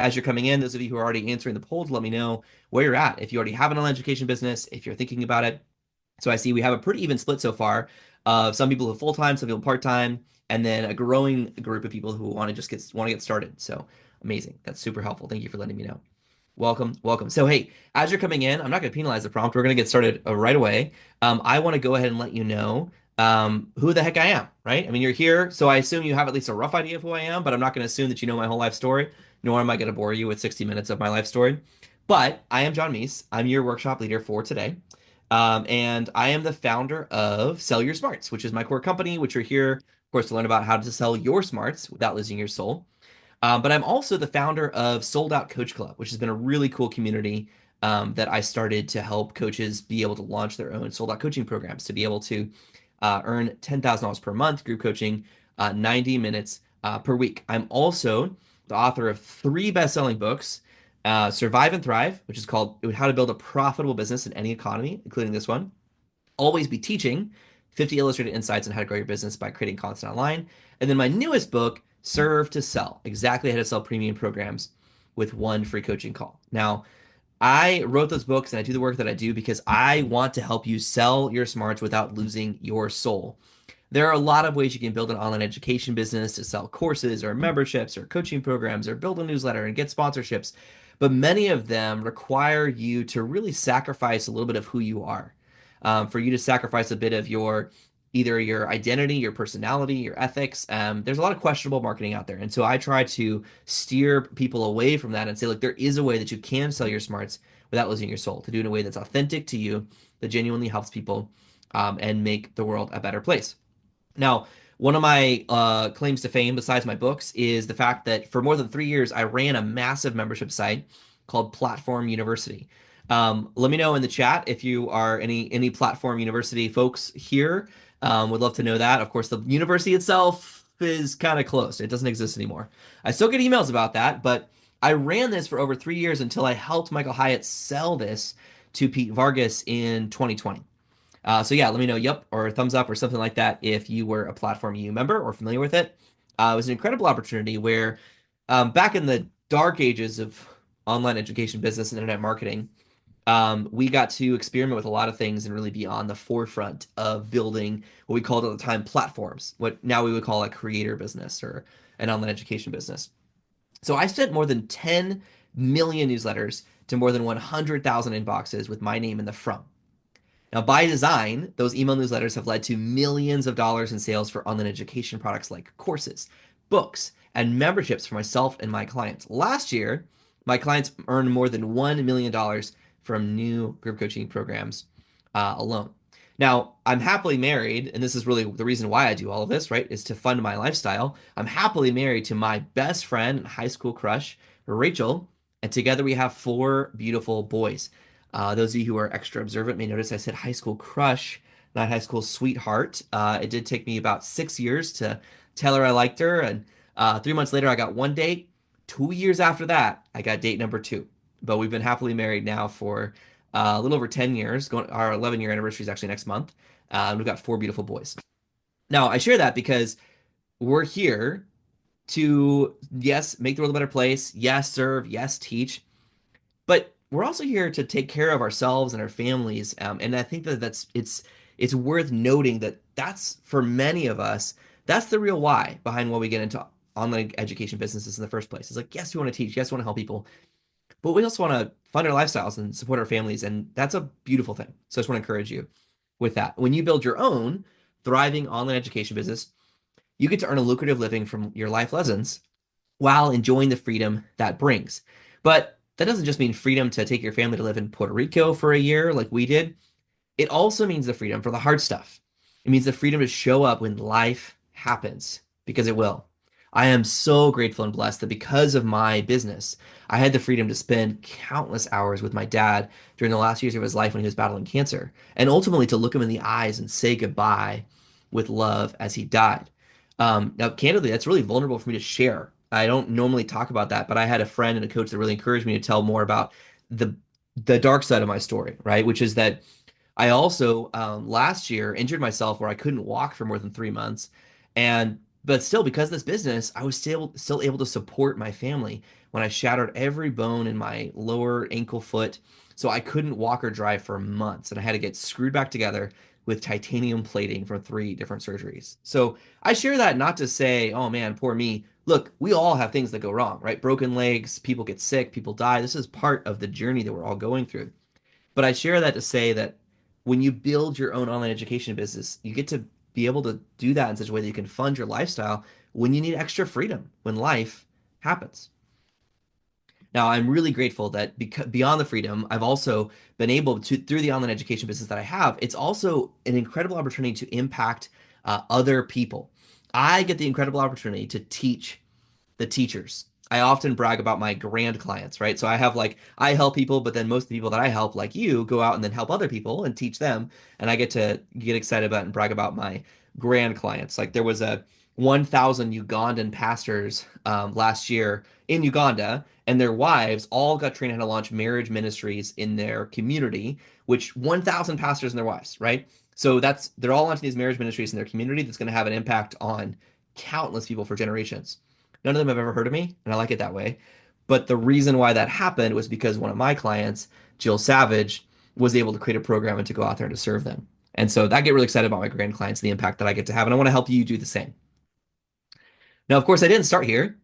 as you're coming in, those of you who are already answering the polls, let me know where you're at. If you already have an online education business, if you're thinking about it. So I see we have a pretty even split so far of some people who are full-time, some people part-time, and then a growing group of people who want to get started. So amazing. That's super helpful. Thank you for letting me know. Welcome, welcome. So, hey, as you're coming in, I'm not going to penalize the prompt. We're going to get started right away. I want to go ahead and let you know who the heck I am, right? I mean, you're here, so I assume you have at least a rough idea of who I am, but I'm not going to assume that you know my whole life story, nor am I going to bore you with 60 minutes of my life story. But I am John Meese. I'm your workshop leader for today. And I am the founder of Sell Your Smarts, which is my core company, which you're here, of course, to learn about how to sell your smarts without losing your soul. But I'm also the founder of Sold Out Coach Club, which has been a really cool community that I started to help coaches be able to launch their own sold out coaching programs, to be able to earn $10,000 per month group coaching, 90 minutes per week. I'm also the author of three best-selling books, Survive and Thrive, which is called How to Build a Profitable Business in Any Economy, including this one. Always Be Teaching, 50 Illustrated Insights on How to Grow Your Business by Creating Content Online. And then my newest book, Serve to Sell, exactly how to sell premium programs with one free coaching call. Now, I wrote those books and I do the work that I do because I want to help you sell your smarts without losing your soul. There are a lot of ways you can build an online education business to sell courses or memberships or coaching programs or build a newsletter and get sponsorships. But many of them require you to really sacrifice a little bit of who you are, for you to sacrifice a bit of either your identity, your personality, your ethics. There's a lot of questionable marketing out there. And so I try to steer people away from that and say, look, there is a way that you can sell your smarts without losing your soul, to do it in a way that's authentic to you, that genuinely helps people, and make the world a better place. Now, one of my claims to fame, besides my books, is the fact that for more than 3 years, I ran a massive membership site called Platform University. Let me know in the chat if you are any Platform University folks here. Would love to know that. Of course, the university itself is kind of closed. It doesn't exist anymore. I still get emails about that, but I ran this for over 3 years until I helped Michael Hyatt sell this to Pete Vargas in 2020. So yeah, let me know, yep, or a thumbs up or something like that if you were a Platform EU member or familiar with it. It was an incredible opportunity where back in the dark ages of online education business and internet marketing, we got to experiment with a lot of things and really be on the forefront of building what we called at the time platforms, what now we would call a creator business or an online education business. So I sent more than 10 million newsletters to more than 100,000 inboxes with my name in the front. Now, by design, those email newsletters have led to millions of dollars in sales for online education products like courses, books, and memberships for myself and my clients. Last year, my clients earned more than $1 million from new group coaching programs alone. Now, I'm happily married, and this is really the reason why I do all of this, right? Is to fund my lifestyle. I'm happily married to my best friend and high school crush, Rachel, and together we have four beautiful boys. Those of you who are extra observant may notice I said high school crush, not high school sweetheart. It did take me about 6 years to tell her I liked her, and 3 months later I got one date. 2 years after that, I got date number two. But we've been happily married now for a little over 10 years. Our 11-year anniversary is actually next month. We've got four beautiful boys. Now, I share that because we're here to, yes, make the world a better place. Yes, serve. Yes, teach. But we're also here to take care of ourselves and our families. And I think that it's worth noting that that's for many of us, that's the real why behind why we get into online education businesses in the first place. It's like, yes, we want to teach, yes, we want to help people, but we also want to fund our lifestyles and support our families. And that's a beautiful thing. So I just want to encourage you with that. When you build your own thriving online education business, you get to earn a lucrative living from your life lessons while enjoying the freedom that brings. But that doesn't just mean freedom to take your family to live in Puerto Rico for a year like we did. It also means the freedom for the hard stuff. It means the freedom to show up when life happens, because it will. I am so grateful and blessed that because of my business, I had the freedom to spend countless hours with my dad during the last years of his life when he was battling cancer, and ultimately to look him in the eyes and say goodbye with love as he died. Now, candidly, that's really vulnerable for me to share. I don't normally talk about that, but I had a friend and a coach that really encouraged me to tell more about the the dark side of my story, right? Which is that I also last year injured myself where I couldn't walk for more than 3 months, and But still, because of this business, I was still able to support my family when I shattered every bone in my lower ankle foot. So I couldn't walk or drive for months, and I had to get screwed back together with titanium plating from 3 different surgeries. So I share that not to say, oh man, poor me. Look, we all have things that go wrong, right? Broken legs, people get sick, people die. This is part of the journey that we're all going through. But I share that to say that when you build your own online education business, you get to be able to do that in such a way that you can fund your lifestyle when you need extra freedom, when life happens. Now, I'm really grateful that because beyond the freedom, I've also been able to, through the online education business that I have, it's also an incredible opportunity to impact other people. I get the incredible opportunity to teach the teachers. I often brag about my grand clients, right? So I have like I help people, but then most of the people that I help, like you, go out and then help other people and teach them. And I get to get excited about and brag about my grand clients. Like there was a 1,000 Ugandan pastors last year in Uganda, and their wives all got trained how to launch marriage ministries in their community, which 1,000 pastors and their wives, right? So that's they're all launching these marriage ministries in their community that's going to have an impact on countless people for generations. None of them have ever heard of me, and I like it that way. But the reason why that happened was because one of my clients, Jill Savage, was able to create a program and to go out there and to serve them. And so I get really excited about my grand clients and the impact that I get to have. And I want to help you do the same. Now, of course, I didn't start here.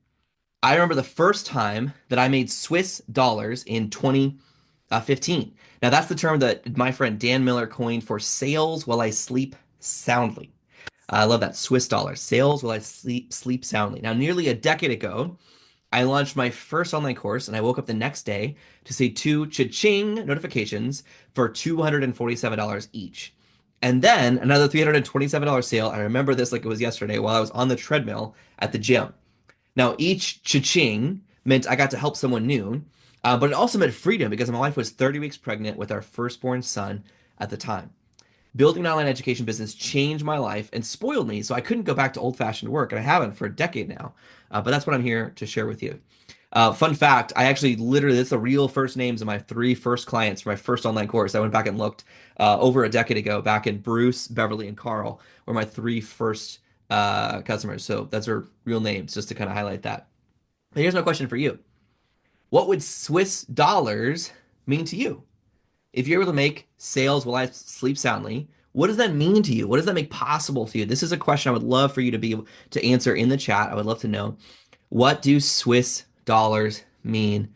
I remember the first time that I made Swiss dollars in 2015. Now, that's the term that my friend Dan Miller coined for sales while I sleep soundly. I love that Swiss dollars, sales while I sleep soundly. Now, nearly a decade ago, I launched my first online course and I woke up the next day to see 2 cha-ching notifications for $247 each. And then another $327 sale. I remember this like it was yesterday while I was on the treadmill at the gym. Now, each cha-ching meant I got to help someone new, but it also meant freedom because my wife was 30 weeks pregnant with our firstborn son at the time. Building an online education business changed my life and spoiled me, so I couldn't go back to old-fashioned work, and I haven't for a decade now. But that's what I'm here to share with you. Fun fact, I actually literally, that's the real first names of my 3 first clients for my first online course. I went back and looked over a decade ago, back in Bruce, Beverly, and Carl were my 3 first customers. So that's their real names, just to kind of highlight that. But here's my question for you. What would Swiss dollars mean to you? If you're able to make sales while I sleep soundly, what does that mean to you? What does that make possible to you? This is a question I would love for you to be able to answer in the chat. I would love to know, what do Swiss dollars mean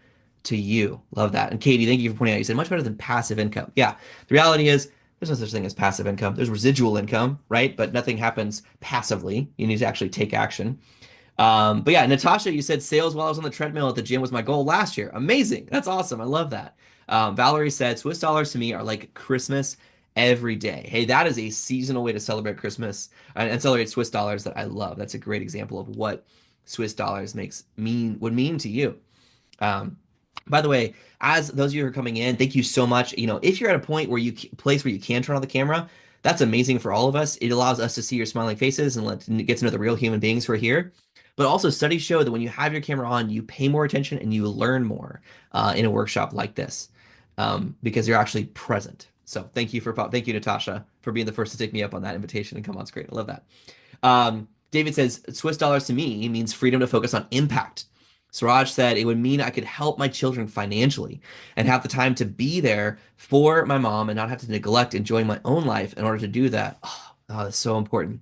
to you? Love that. And Katie, thank you for pointing out. You said much better than passive income. Yeah, the reality is there's no such thing as passive income. There's residual income, right? But nothing happens passively. You need to actually take action. But yeah, Natasha, you said sales while I was on the treadmill at the gym was my goal last year. Amazing. That's awesome. I love that. Valerie said Swiss dollars to me are like Christmas every day. Hey, that is a seasonal way to celebrate Christmas and celebrate Swiss dollars that I love. That's a great example of what Swiss dollars would mean to you. Um, by the way, as those of you who are coming in, thank you so much. If you're at a point where place where you can turn on the camera, that's amazing for all of us. It allows us to see your smiling faces and get to know the real human beings who are here. But also, studies show that when you have your camera on, you pay more attention and you learn more in a workshop like this because you're actually present. So thank you, Natasha, for being the first to take me up on that invitation and come on screen. I love that. David says Swiss dollars to me means freedom to focus on impact. Suraj said it would mean I could help my children financially and have the time to be there for my mom and not have to neglect enjoying my own life in order to do that. Oh, that's so important.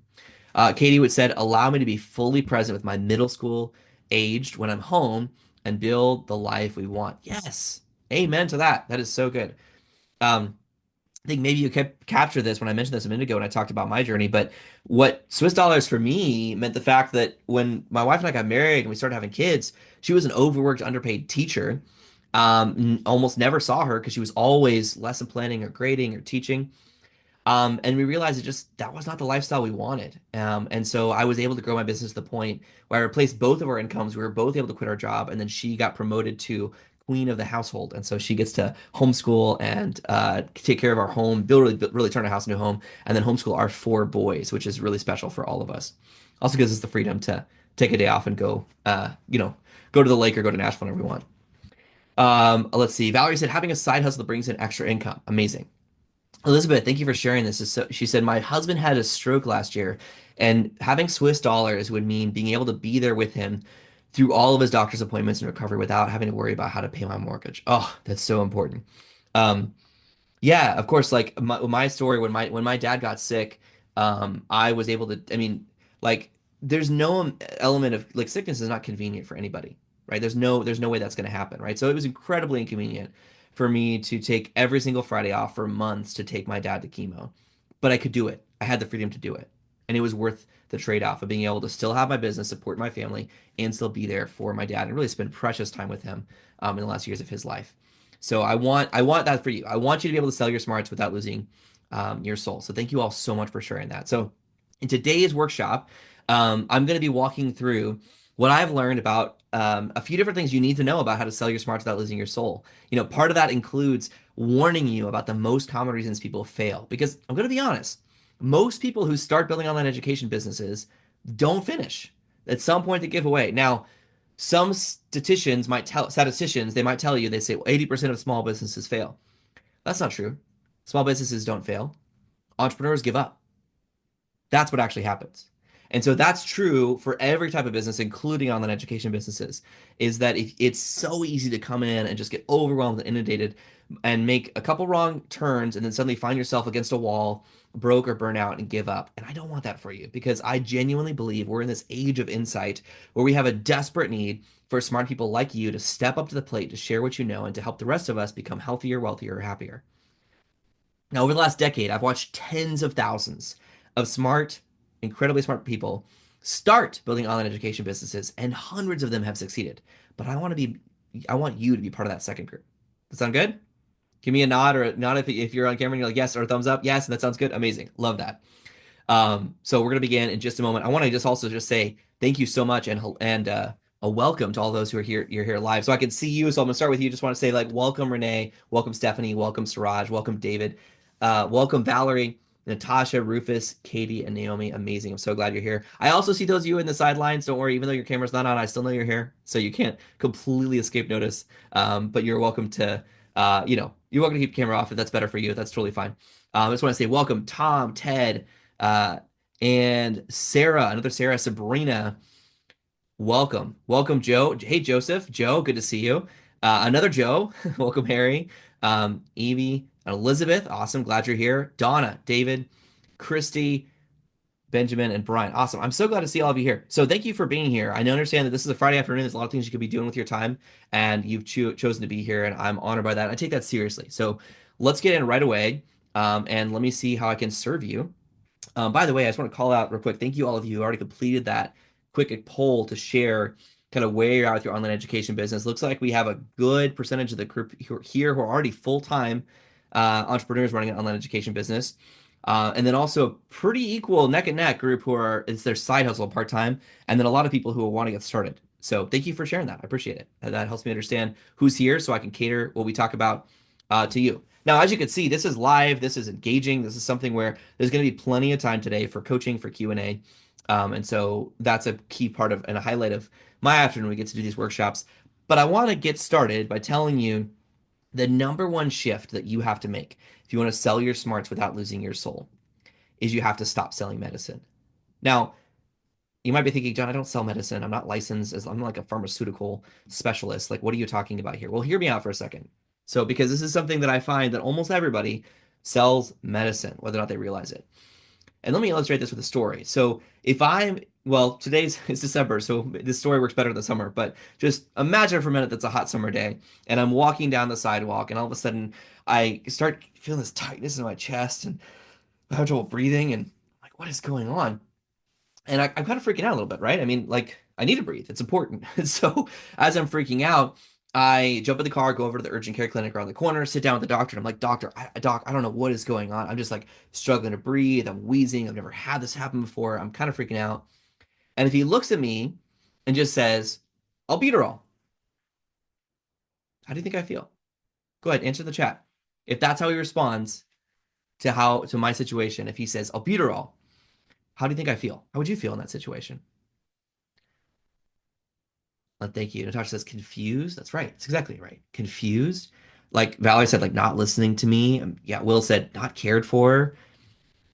Katie would said, allow me to be fully present with my middle school aged when I'm home and build the life we want. Yes. Amen to that. That is so good. Um, I think maybe you kept capture this when I mentioned this a minute ago when I talked about my journey, but what Swiss dollars for me meant the fact that when my wife and I got married and we started having kids, she was an overworked, underpaid teacher. Almost never saw her because she was always lesson planning or grading or teaching. And we realized that was not the lifestyle we wanted. And so I was able to grow my business to the point where I replaced both of our incomes. We were both able to quit our job, and then she got promoted to queen of the household. And so she gets to homeschool and take care of our home, really turn our house into a home, and then homeschool our 4 boys, which is really special for all of us. Also gives us the freedom to take a day off and go to the lake or go to Nashville whenever we want. Let's see. Valerie said having a side hustle that brings in extra income. Amazing. Elizabeth, thank you for sharing this. She said, my husband had a stroke last year, and having Swiss dollars would mean being able to be there with him through all of his doctor's appointments and recovery without having to worry about how to pay my mortgage. Oh, that's so important. Um, yeah, of course. Like my story when my dad got sick, I was able to. I mean, like there's no element of like sickness is not convenient for anybody, right? There's no way that's going to happen, right? So it was incredibly inconvenient for me to take every single Friday off for months to take my dad to chemo, but I could do it. I had the freedom to do it, and it was worth the trade-off of being able to still have my business, support my family, and still be there for my dad and really spend precious time with him in the last years of his life. So I want that for you. I want you to be able to sell your smarts without losing your soul. So thank you all so much for sharing that. So in today's workshop, I'm going to be walking through what I've learned about a few different things you need to know about how to sell your smarts without losing your soul. Part of that includes warning you about the most common reasons people fail. Because I'm going to be honest, most people who start building online education businesses don't finish. At some point, they give away. Now, some statisticians, they might tell you, they say, well, 80% of small businesses fail. That's not true. Small businesses don't fail. Entrepreneurs give up. That's what actually happens. And so that's true for every type of business, including online education businesses, is that if it's so easy to come in and just get overwhelmed and inundated and make a couple wrong turns and then suddenly find yourself against a wall, broke or burn out and give up. And I don't want that for you because I genuinely believe we're in this age of insight where we have a desperate need for smart people like you to step up to the plate, to share what you know, and to help the rest of us become healthier, wealthier, happier. Now, over the last decade, I've watched tens of thousands of smart, incredibly smart people start building online education businesses, and hundreds of them have succeeded. But I want you to be part of that second group. Does that sound good? Give me a nod or a nod if you're on camera and you're like, yes, or a thumbs up. Yes, that sounds good. Amazing. Love that. So we're going to begin in just a moment. I want to just also just say thank you so much and a welcome to all those who are here. You're here live, so I can see you. So I'm gonna start with you. Just want to say like welcome Renee, welcome Stephanie, welcome Siraj, welcome David, welcome Valerie, Natasha, Rufus, Katie, and Naomi. Amazing. I'm so glad you're here. I also see those of you in the sidelines. Don't worry, even though your camera's not on, I still know you're here, so you can't completely escape notice. But you're welcome to. You're welcome to keep your camera off if that's better for you. That's totally fine. I just want to say welcome, Tom, Ted, uh, and Sarah, another Sarah, Sabrina, welcome. Welcome, Joe. Hey, Joseph. Joe, good to see you. Another Joe. Welcome, Harry. Evie, Elizabeth. Awesome. Glad you're here. Donna, David, Christy, Benjamin, and Brian. Awesome. I'm so glad to see all of you here. So thank you for being here. I understand that this is a Friday afternoon. There's a lot of things you could be doing with your time, and you've chosen to be here, and I'm honored by that. I take that seriously. So let's get in right away, and let me see how I can serve you. By the way, I just want to call out real quick. Thank you all of you who already completed that quick poll to share kind of where you're at with your online education business. Looks like we have a good percentage of the group who are here who are already full-time entrepreneurs running an online education business. And then also pretty equal neck and neck group who are it's their side hustle part-time, and then a lot of people who want to get started. So thank you for sharing that. I appreciate it. That helps me understand who's here so I can cater what we talk about to you. Now, as you can see, this is live, this is engaging, this is something where there's going to be plenty of time today for coaching, for Q&A. And so that's a key part of and a highlight of my afternoon. We get to do these workshops. But I want to get started by telling you the number one shift that you have to make if you want to sell your smarts without losing your soul is you have to stop selling medicine. Now, you might be thinking, John, I don't sell medicine. I'm not licensed as I'm like a pharmaceutical specialist. Like, what are you talking about here? Well, hear me out for a second. So, because this is something that I find that almost everybody sells medicine, whether or not they realize it. And let me illustrate this with a story. So if I'm, well, today's it's December, so this story works better in the summer, but just imagine for a minute that's a hot summer day and I'm walking down the sidewalk and all of a sudden I start feeling this tightness in my chest and I have trouble breathing and I'm like, what is going on? And I'm kind of freaking out a little bit, right? I mean, like, I need to breathe. It's important. So as I'm freaking out, I jump in the car, go over to the urgent care clinic around the corner, sit down with the doctor. And I'm like, doc, I don't know what is going on. I'm just like struggling to breathe. I'm wheezing. I've never had this happen before. I'm kind of freaking out. And if he looks at me and just says, albuterol, how do you think I feel? Go ahead, answer the chat. If that's how he responds to my situation, if he says albuterol, how do you think I feel? How would you feel in that situation? Thank you. Natasha says confused. That's right. That's exactly right. Confused. Like Valerie said, like not listening to me. Yeah, Will said not cared for.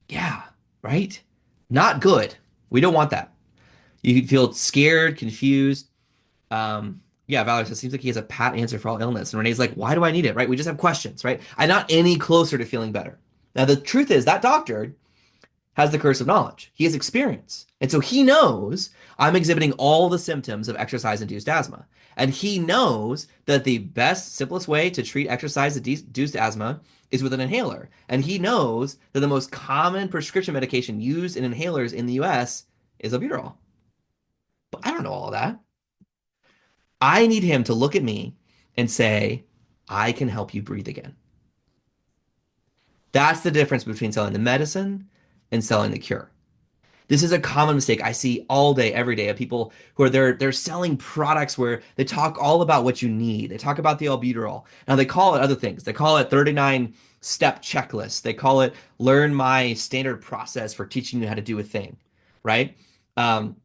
Yeah, right? Not good. We don't want that. You could feel scared, confused. Yeah, Valerie says seems like he has a pat answer for all illness. And Renee's like, why do I need it? Right? We just have questions, right? I'm not any closer to feeling better. Now, the truth is that doctor has the curse of knowledge. He has experience. And so he knows I'm exhibiting all the symptoms of exercise-induced asthma. And he knows that the best, simplest way to treat exercise-induced asthma is with an inhaler. And he knows that the most common prescription medication used in inhalers in the US is albuterol. But I don't know all of that. I need him to look at me and say, I can help you breathe again. That's the difference between selling the medicine and selling the cure. This is a common mistake I see all day, every day of people who are they're selling products where they talk all about what you need. They talk about the albuterol. Now they call it other things. They call it 39 step checklist. They call it learn my standard process for teaching you how to do a thing, right? Um,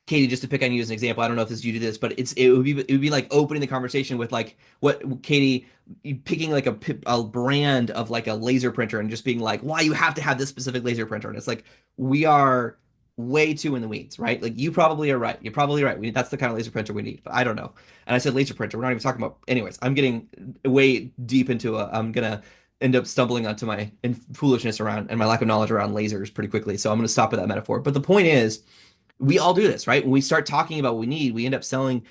Katie, just to pick on you as an example, I don't know if this you do this, but it would be like opening the conversation with like what Katie you picking like a brand of like a laser printer and just being like, why you have to have this specific laser printer, and it's like we are way too in the weeds, right? Like you probably are right. You're probably right. That's the kind of laser printer we need, but I don't know. And I said laser printer. We're not even talking about. Anyways, I'm getting way deep into a. I'm gonna end up stumbling onto my foolishness around and my lack of knowledge around lasers pretty quickly. So I'm gonna stop at that metaphor. But the point is we all do this, right? When we start talking about what we need, we end up selling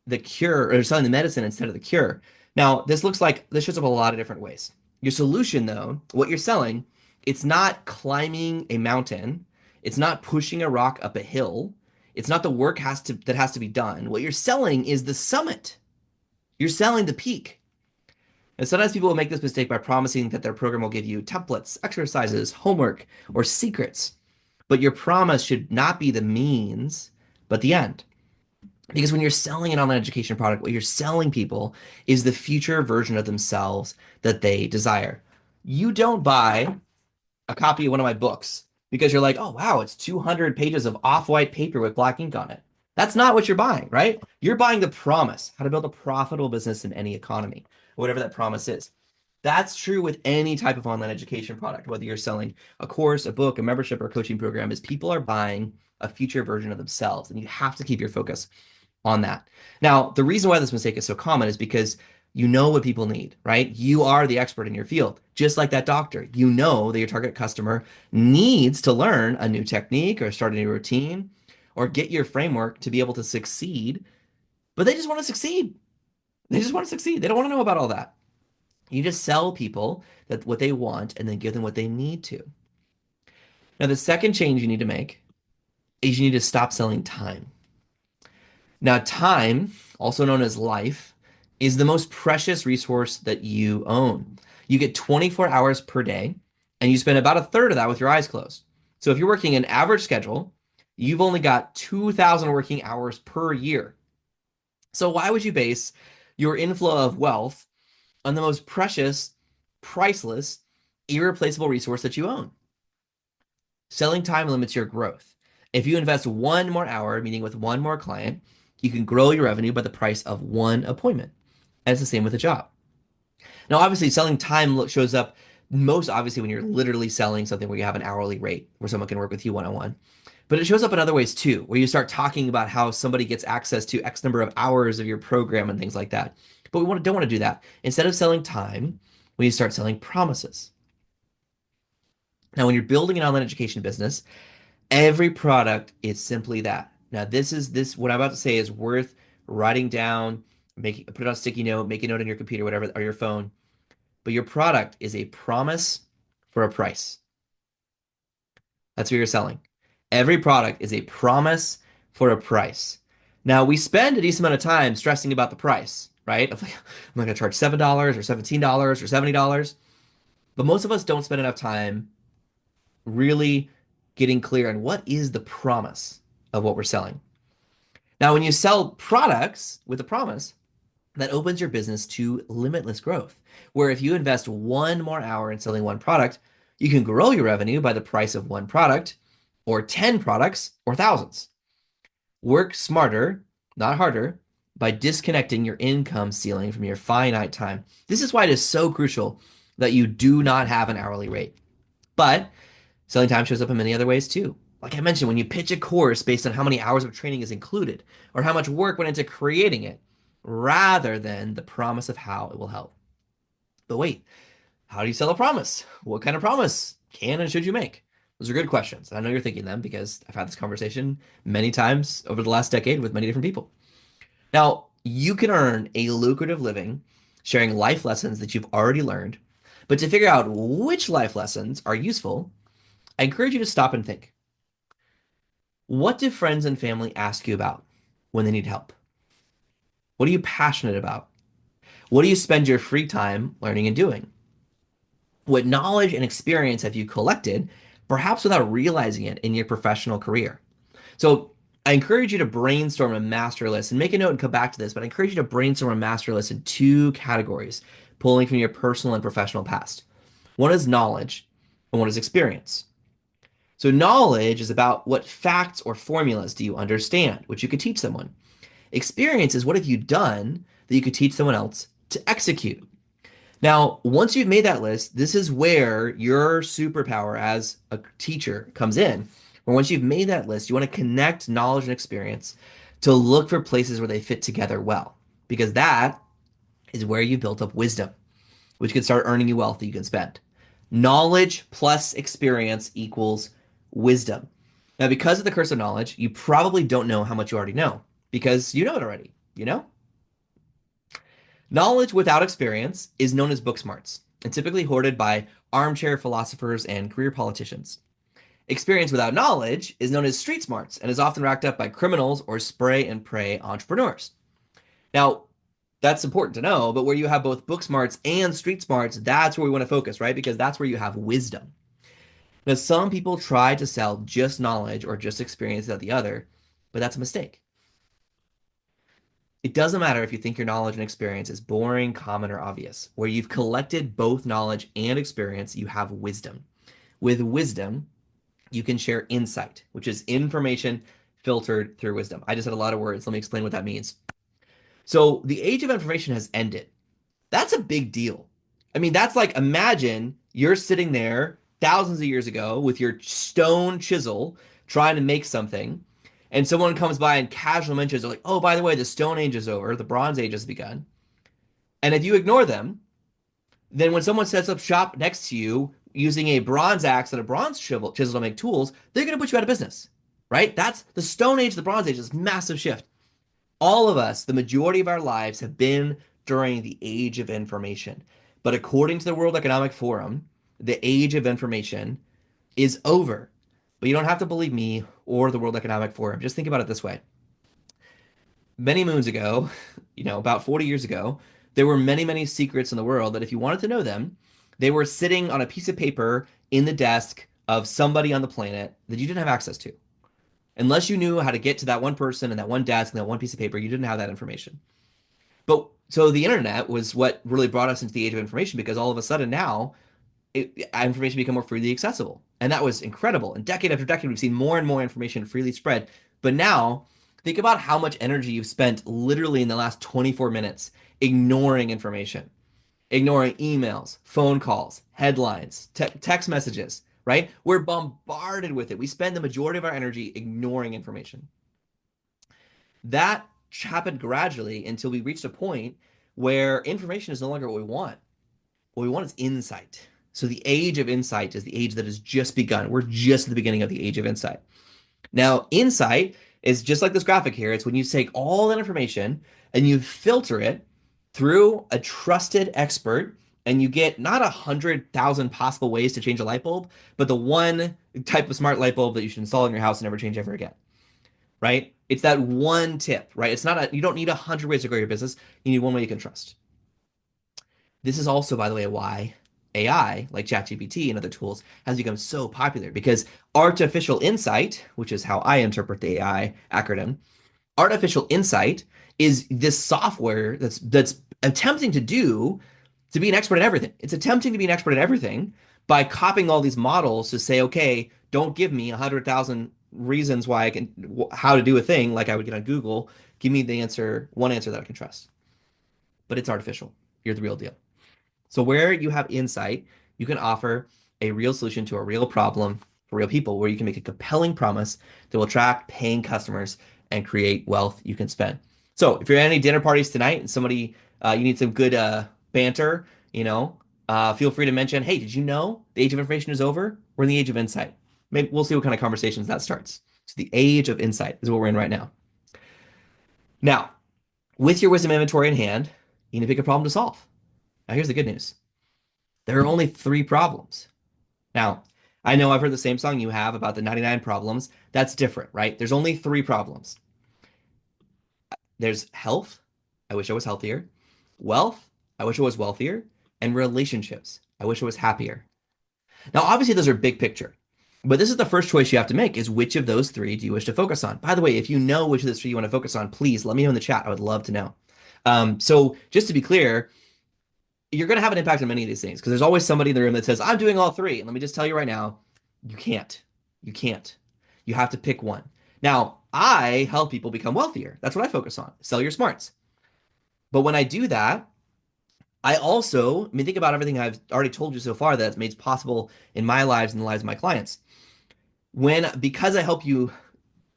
the cure or selling the medicine instead of the cure. Now, this shows up a lot of different ways. Your solution, though, what you're selling, it's not climbing a mountain, it's not pushing a rock up a hill, it's not the work that has to be done. What you're selling is the summit. You're selling the peak. And sometimes people will make this mistake by promising that their program will give you templates, exercises, homework, or secrets. But your promise should not be the means, but the end. Because when you're selling an online education product, what you're selling people is the future version of themselves that they desire. You don't buy a copy of one of my books because you're like, oh, wow, it's 200 pages of off-white paper with black ink on it. That's not what you're buying, right? You're buying the promise, how to build a profitable business in any economy, whatever that promise is. That's true with any type of online education product, whether you're selling a course, a book, a membership, or a coaching program, is people are buying a future version of themselves, and you have to keep your focus on that. Now, the reason why this mistake is so common is because you know what people need, right? You are the expert in your field, just like that doctor. You know that your target customer needs to learn a new technique or start a new routine or get your framework to be able to succeed, but they just want to succeed. They just want to succeed. They don't want to know about all that. You just sell people that what they want and then give them what they need to. Now, the second change you need to make is you need to stop selling time. Now, time, also known as life, is the most precious resource that you own. You get 24 hours per day, and you spend about a third of that with your eyes closed. So if you're working an average schedule, you've only got 2,000 working hours per year. So why would you base your inflow of wealth on the most precious, priceless, irreplaceable resource that you own? Selling time limits your growth. If you invest one more hour meeting with one more client, you can grow your revenue by the price of one appointment. And it's the same with a job. Now, obviously, selling time shows up most obviously when you're literally selling something where you have an hourly rate where someone can work with you one-on-one. But it shows up in other ways too, where you start talking about how somebody gets access to X number of hours of your program and things like that. But don't want to do that. Instead of selling time, we need to start selling promises. Now, when you're building an online education business, every product is simply that. Now, this what I'm about to say is worth writing down, put it on a sticky note, make a note on your computer, whatever, or your phone. But your product is a promise for a price. That's what you're selling. Every product is a promise for a price. Now, we spend a decent amount of time stressing about the price, right? Of like, am I going to charge $7 or $17 or $70? But most of us don't spend enough time really getting clear on what is the promise of what we're selling. Now, when you sell products with a promise, that opens your business to limitless growth, where if you invest one more hour in selling one product, you can grow your revenue by the price of one product, or 10 products, or thousands. Work smarter, not harder, by disconnecting your income ceiling from your finite time. This is why it is so crucial that you do not have an hourly rate. But selling time shows up in many other ways too. Like I mentioned, when you pitch a course based on how many hours of training is included or how much work went into creating it, rather than the promise of how it will help. But wait, how do you sell a promise? What kind of promise can and should you make? Those are good questions. I know you're thinking them because I've had this conversation many times over the last decade with many different people. Now, you can earn a lucrative living sharing life lessons that you've already learned, but to figure out which life lessons are useful, I encourage you to stop and think. What do friends and family ask you about when they need help? What are you passionate about? What do you spend your free time learning and doing? What knowledge and experience have you collected, perhaps without realizing it in your professional career? So I encourage you to brainstorm a master list and make a note and come back to this, but I encourage you to brainstorm a master list in two categories, pulling from your personal and professional past. One is knowledge and one is experience. So knowledge is about what facts or formulas do you understand, which you could teach someone. Experience is what have you done that you could teach someone else to execute. Now, once you've made that list, this is where your superpower as a teacher comes in. Where once you've made that list, you want to connect knowledge and experience to look for places where they fit together well, because that is where you built up wisdom, which can start earning you wealth that you can spend. Knowledge plus experience equals wisdom. Now, because of the curse of knowledge, you probably don't know how much you already know because you know it already, you know? Knowledge without experience is known as book smarts and typically hoarded by armchair philosophers and career politicians. Experience without knowledge is known as street smarts and is often racked up by criminals or spray and pray entrepreneurs. Now, that's important to know, but where you have both book smarts and street smarts, that's where we want to focus, right? Because that's where you have wisdom. Now, some people try to sell just knowledge or just experience without the other, but that's a mistake. It doesn't matter if you think your knowledge and experience is boring, common, or obvious. Where you've collected both knowledge and experience, you have wisdom. With wisdom, you can share insight, which is information filtered through wisdom. I just had a lot of words. Let me explain what that means. So the age of information has ended. That's a big deal. I mean, that's like imagine you're sitting there thousands of years ago with your stone chisel trying to make something, and someone comes by and casually mentions, like, oh, by the way, the Stone Age is over, the Bronze Age has begun. And if you ignore them, then when someone sets up shop next to you using a bronze axe and a bronze chisel to make tools, they're going to put you out of business, right? That's the Stone Age, the Bronze Age, this massive shift. All of us, the majority of our lives have been during the age of information. But according to the World Economic Forum, the age of information is over. But you don't have to believe me or the World Economic Forum. Just think about it this way. Many moons ago, about 40 years ago, there were many, many secrets in the world that if you wanted to know them, they were sitting on a piece of paper in the desk of somebody on the planet that you didn't have access to. Unless you knew how to get to that one person and that one desk and that one piece of paper, you didn't have that information. But so the internet was what really brought us into the age of information because all of a sudden now information become more freely accessible. And that was incredible. And decade after decade, we've seen more and more information freely spread. But now think about how much energy you've spent literally in the last 24 minutes ignoring information, ignoring emails, phone calls, headlines, text messages, right? We're bombarded with it. We spend the majority of our energy ignoring information. That happened gradually until we reached a point where information is no longer what we want. What we want is insight. So the age of insight is the age that has just begun. We're just at the beginning of the age of insight. Now, insight is just like this graphic here. It's when you take all that information and you filter it through a trusted expert and you get not 100,000 possible ways to change a light bulb, but the one type of smart light bulb that you should install in your house and never change ever again, right? It's that one tip, right? It's not you don't need 100 ways to grow your business. You need one way you can trust. This is also, by the way, why AI, like ChatGPT and other tools, has become so popular because artificial insight, which is how I interpret the AI acronym, artificial insight is this software that's attempting to be an expert in everything. It's attempting to be an expert in everything by copying all these models to say, okay, don't give me 100,000 reasons why how to do a thing like I would get on Google. Give me the answer, one answer that I can trust. But it's artificial. You're the real deal. So where you have insight, you can offer a real solution to a real problem for real people, where you can make a compelling promise that will attract paying customers and create wealth you can spend. So if you're at any dinner parties tonight and somebody you need some good banter, feel free to mention, hey, did you know the age of information is over? We're in the age of insight. Maybe we'll see what kind of conversations that starts. So the age of insight is what we're in right now. Now, with your wisdom inventory in hand, you need to pick a problem to solve. Now, here's the good news. There are only three problems. Now, I know I've heard the same song you have about the 99 problems. That's different, right? There's only three problems. There's health. I wish I was healthier. Wealth. I wish I was wealthier. And relationships. I wish I was happier. Now, obviously, those are big picture. But this is the first choice you have to make is which of those three do you wish to focus on? By the way, if you know which of those three you want to focus on, please let me know in the chat. I would love to know. So just to be clear, you're going to have an impact on many of these things because there's always somebody in the room that says, I'm doing all three. And let me just tell you right now, you can't. You can't. You have to pick one. Now, I help people become wealthier. That's what I focus on. Sell your smarts. But when I do that, think about everything I've already told you so far that's made possible in my lives and the lives of my clients. Because I help you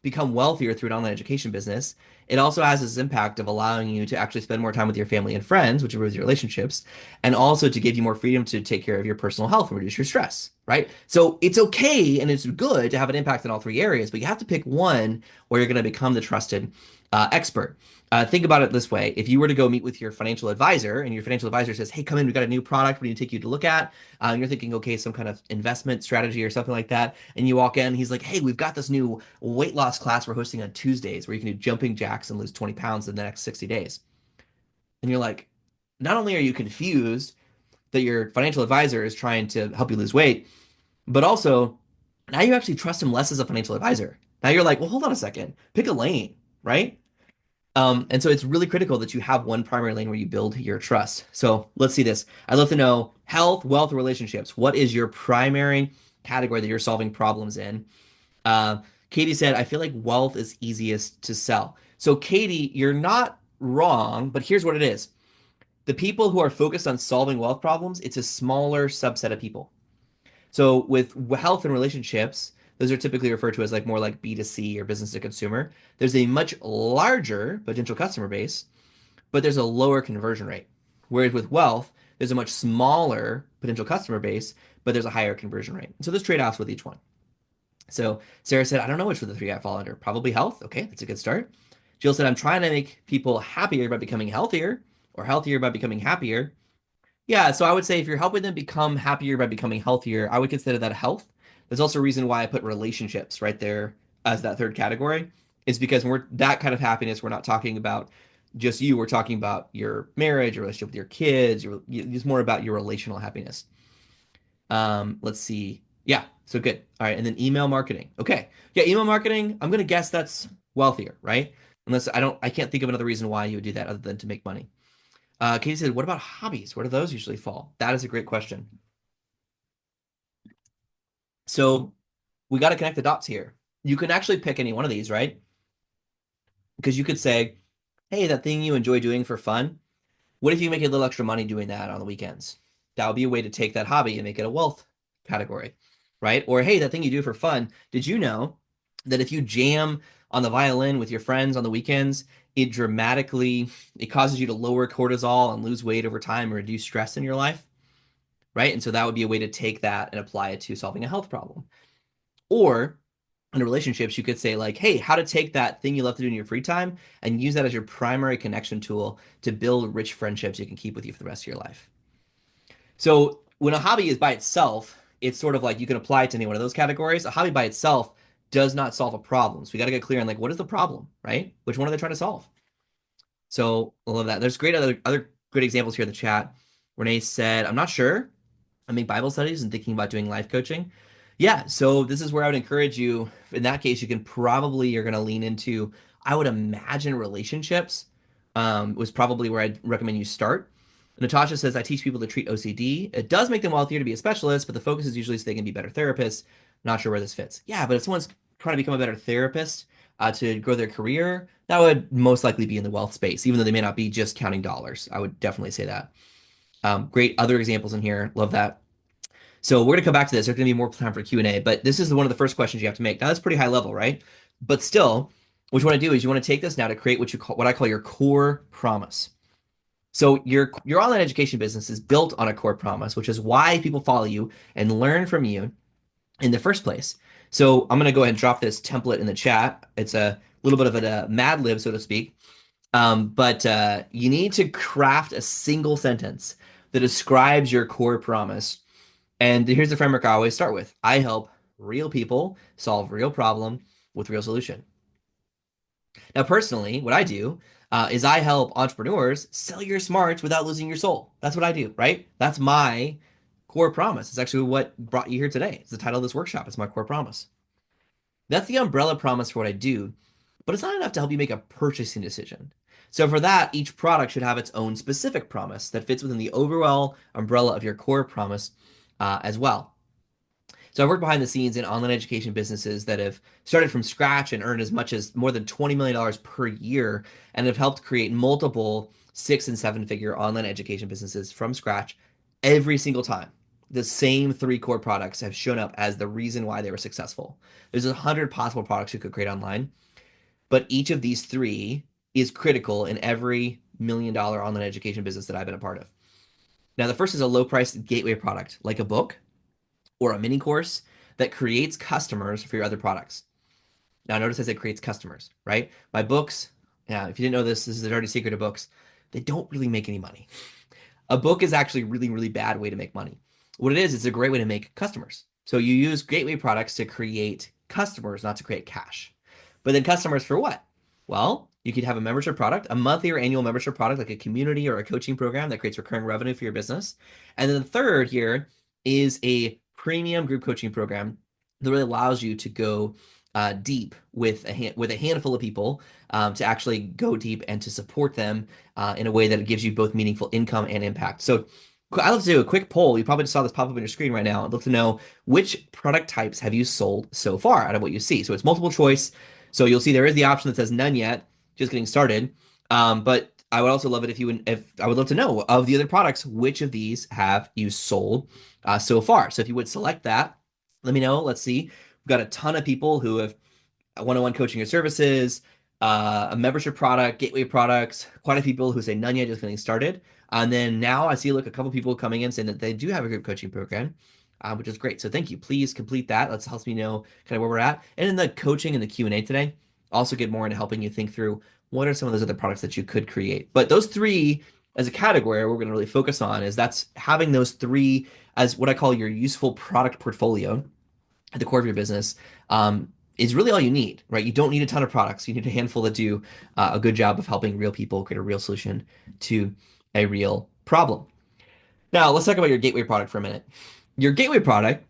become wealthier through an online education business, it also has this impact of allowing you to actually spend more time with your family and friends, which improves your relationships, and also to give you more freedom to take care of your personal health and reduce your stress, right? So it's okay and it's good to have an impact in all three areas, but you have to pick one where you're going to become the trusted expert. Think about it this way. If you were to go meet with your financial advisor and your financial advisor says, hey, come in, we've got a new product we need to take you to look at. You're thinking, okay, some kind of investment strategy or something like that. And you walk in, he's like, hey, we've got this new weight loss class we're hosting on Tuesdays where you can do jumping jacks and lose 20 pounds in the next 60 days. And you're like, not only are you confused that your financial advisor is trying to help you lose weight, but also now you actually trust him less as a financial advisor. Now you're like, well, hold on a second, pick a lane, right? And so it's really critical that you have one primary lane where you build your trust. So let's see this. I'd love to know health, wealth, relationships. What is your primary category that you're solving problems in? Uh, Katie said, I feel like wealth is easiest to sell. So, Katie, you're not wrong, but here's what it is. The people who are focused on solving wealth problems, it's a smaller subset of people. So with health and relationships, those are typically referred to as like more like B2C or business to consumer. There's a much larger potential customer base, but there's a lower conversion rate. Whereas with wealth, there's a much smaller potential customer base, but there's a higher conversion rate. So there's trade-offs with each one. So Sarah said, I don't know which of the three I fall under. Probably health. Okay, that's a good start. Jill said, I'm trying to make people happier by becoming healthier or healthier by becoming happier. Yeah, so I would say if you're helping them become happier by becoming healthier, I would consider that health. There's also a reason why I put relationships right there as that third category. Is because when we're that kind of happiness, we're not talking about just you. We're talking about your marriage, your relationship with your kids. It's more about your relational happiness. Let's see. Yeah, so good. All right, and then email marketing. Okay, yeah, email marketing. I'm gonna guess that's wealthier, right? Unless I can't think of another reason why you would do that other than to make money. Katie said, what about hobbies? Where do those usually fall? That is a great question. So we got to connect the dots here. You can actually pick any one of these, right? Because you could say, hey, that thing you enjoy doing for fun, what if you make a little extra money doing that on the weekends? That would be a way to take that hobby and make it a wealth category, right? Or, hey, that thing you do for fun, did you know that if you jam on the violin with your friends on the weekends, it causes you to lower cortisol and lose weight over time and reduce stress in your life? Right? And so that would be a way to take that and apply it to solving a health problem. Or in relationships, you could say, like, hey, how to take that thing you love to do in your free time and use that as your primary connection tool to build rich friendships you can keep with you for the rest of your life. So when a hobby is by itself, it's sort of like you can apply it to any one of those categories. A hobby by itself does not solve a problem. So we got to get clear on like what is the problem, right? Which one are they trying to solve? So I love that. There's great other good examples here in the chat. Renee said, I'm not sure. I make Bible studies and thinking about doing life coaching. Yeah, so this is where I would encourage you. In that case, you're going to lean into, I would imagine relationships was probably where I'd recommend you start. Natasha says, I teach people to treat OCD. It does make them wealthier to be a specialist, but the focus is usually so they can be better therapists. Not sure where this fits. Yeah, but if someone's trying to become a better therapist, to grow their career, that would most likely be in the wealth space, even though they may not be just counting dollars. I would definitely say that. Great other examples in here. Love that. So we're going to come back to this. There's going to be more time for Q&A, but this is one of the first questions you have to make. Now that's pretty high level, right? But still, what you want to do is you want to take this now to create what I call your core promise. So your online education business is built on a core promise, which is why people follow you and learn from you in the first place. So I'm going to go ahead and drop this template in the chat. It's a little bit of a Mad Lib, so to speak. But you need to craft a single sentence that describes your core promise. And here's the framework I always start with. I help real people solve real problem with real solution. Now, personally, what I do is I help entrepreneurs sell your smarts without losing your soul. That's what I do, right? That's my core promise. It's actually what brought you here today. It's the title of this workshop. It's my core promise. That's the umbrella promise for what I do, but it's not enough to help you make a purchasing decision. So for that, each product should have its own specific promise that fits within the overall umbrella of your core promise as well. So I've worked behind the scenes in online education businesses that have started from scratch and earned as much as more than $20 million per year and have helped create multiple 6 and 7 figure online education businesses from scratch every single time. The same 3 core products have shown up as the reason why they were successful. There's 100 possible products you could create online, but each of these 3 is critical in every $1 million online education business that I've been a part of. Now, the first is a low priced gateway product like a book or a mini course that creates customers for your other products. Now, notice as it creates customers, right? My books, yeah, if you didn't know this, this is the dirty secret of books. They don't really make any money. A book is actually a really, really bad way to make money. What it is, it's a great way to make customers. So you use gateway products to create customers, not to create cash. But then customers for what? Well, you could have a membership product, a monthly or annual membership product, like a community or a coaching program that creates recurring revenue for your business. And then the third here is a premium group coaching program that really allows you to go deep with a handful of people to actually go deep and to support them in a way that it gives you both meaningful income and impact. So I'd love to do a quick poll. You probably just saw this pop up on your screen right now. I'd love to know which product types have you sold so far out of what you see. So it's multiple choice. So you'll see there is the option that says none yet, just getting started. But I would also love it if I would love to know of the other products, which of these have you sold so far. So if you would select that, let me know. Let's see. We've got a ton of people who have one-on-one coaching or services, a membership product, gateway products, quite a few people who say none yet, just getting started. And then now I see a couple people coming in saying that they do have a group coaching program, which is great. So thank you. Please complete that. That helps me know kind of where we're at. And in the coaching and the Q&A today, also get more into helping you think through what are some of those other products that you could create. But those 3 as a category we're going to really focus on is that's having those 3 as what I call your useful product portfolio at the core of your business. Is really all you need, right? You don't need a ton of products. You need a handful that do a good job of helping real people create a real solution to a real problem. Now, let's talk about your gateway product for a minute. Your gateway product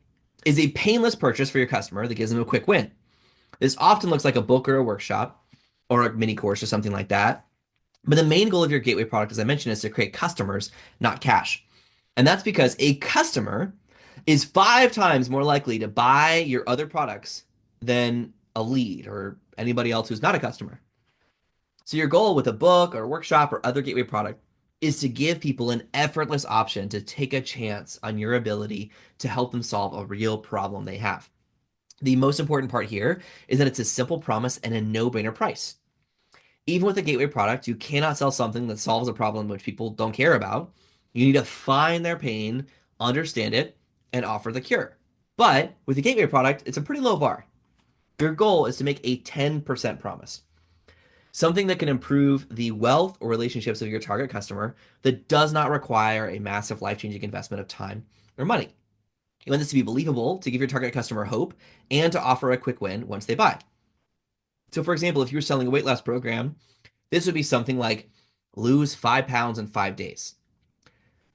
is a painless purchase for your customer that gives them a quick win. This often looks like a book or a workshop or a mini course or something like that. But the main goal of your gateway product, as I mentioned, is to create customers, not cash. And that's because a customer is 5 times more likely to buy your other products than a lead or anybody else who's not a customer. So your goal with a book or a workshop or other gateway product is to give people an effortless option to take a chance on your ability to help them solve a real problem they have. The most important part here is that it's a simple promise and a no-brainer price. Even with a gateway product, you cannot sell something that solves a problem which people don't care about. You need to find their pain, understand it, and offer the cure. But with a gateway product, it's a pretty low bar. Your goal is to make a 10% promise, something that can improve the wealth or relationships of your target customer that does not require a massive life-changing investment of time or money. You want this to be believable, to give your target customer hope, and to offer a quick win once they buy. So, for example, if you were selling a weight loss program, this would be something like lose 5 pounds in 5 days.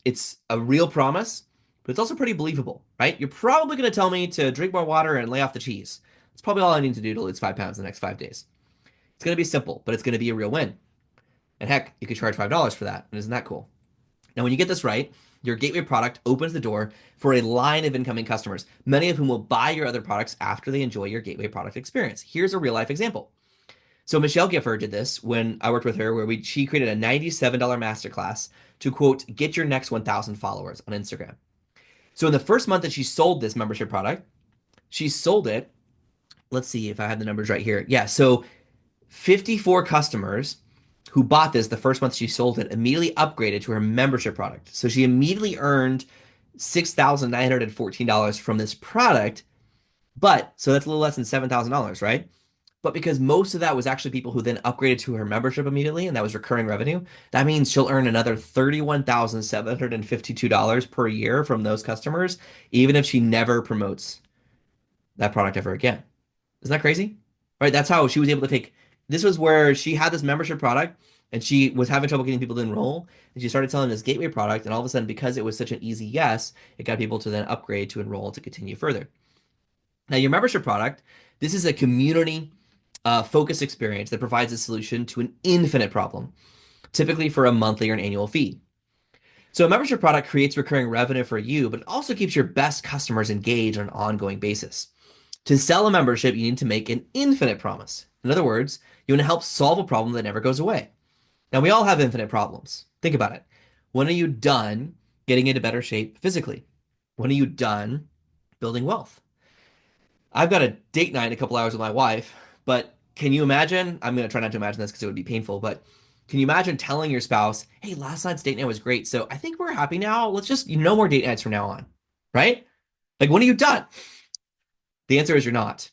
It's a real promise, but it's also pretty believable, right? You're probably going to tell me to drink more water and lay off the cheese. It's probably all I need to do to lose 5 pounds in the next 5 days. It's going to be simple, but it's going to be a real win. And heck, you could charge $5 for that. And isn't that cool? Now, when you get this right, your gateway product opens the door for a line of incoming customers, many of whom will buy your other products after they enjoy your gateway product experience. Here's a real life example. So Michelle Gifford did this when I worked with her, where she created a $97 masterclass to quote, get your next 1,000 followers on Instagram. So in the first month that she sold this membership product, she sold it. Let's see if I have the numbers right here. Yeah, so 54 customers who bought this the first month she sold it immediately upgraded to her membership product. So she immediately earned $6,914 from this product, but so that's a little less than $7,000, right? But because most of that was actually people who then upgraded to her membership immediately, and that was recurring revenue, that means she'll earn another $31,752 per year from those customers, even if she never promotes that product ever again. Isn't that crazy? Right? That's how she was able to take. This was where she had this membership product and she was having trouble getting people to enroll. And she started selling this gateway product. And all of a sudden, because it was such an easy yes, it got people to then upgrade to enroll to continue further. Now, your membership product, this is a community focused experience that provides a solution to an infinite problem, typically for a monthly or an annual fee. So, a membership product creates recurring revenue for you, but it also keeps your best customers engaged on an ongoing basis. To sell a membership, you need to make an infinite promise. In other words, you want to help solve a problem that never goes away. Now, we all have infinite problems. Think about it. When are you done getting into better shape physically? When are you done building wealth? I've got a date night in a couple hours with my wife, but can you imagine? I'm going to try not to imagine this because it would be painful, but can you imagine telling your spouse, hey, last night's date night was great. So I think we're happy now. Let's just, no more date nights from now on, right? Like, when are you done? The answer is you're not.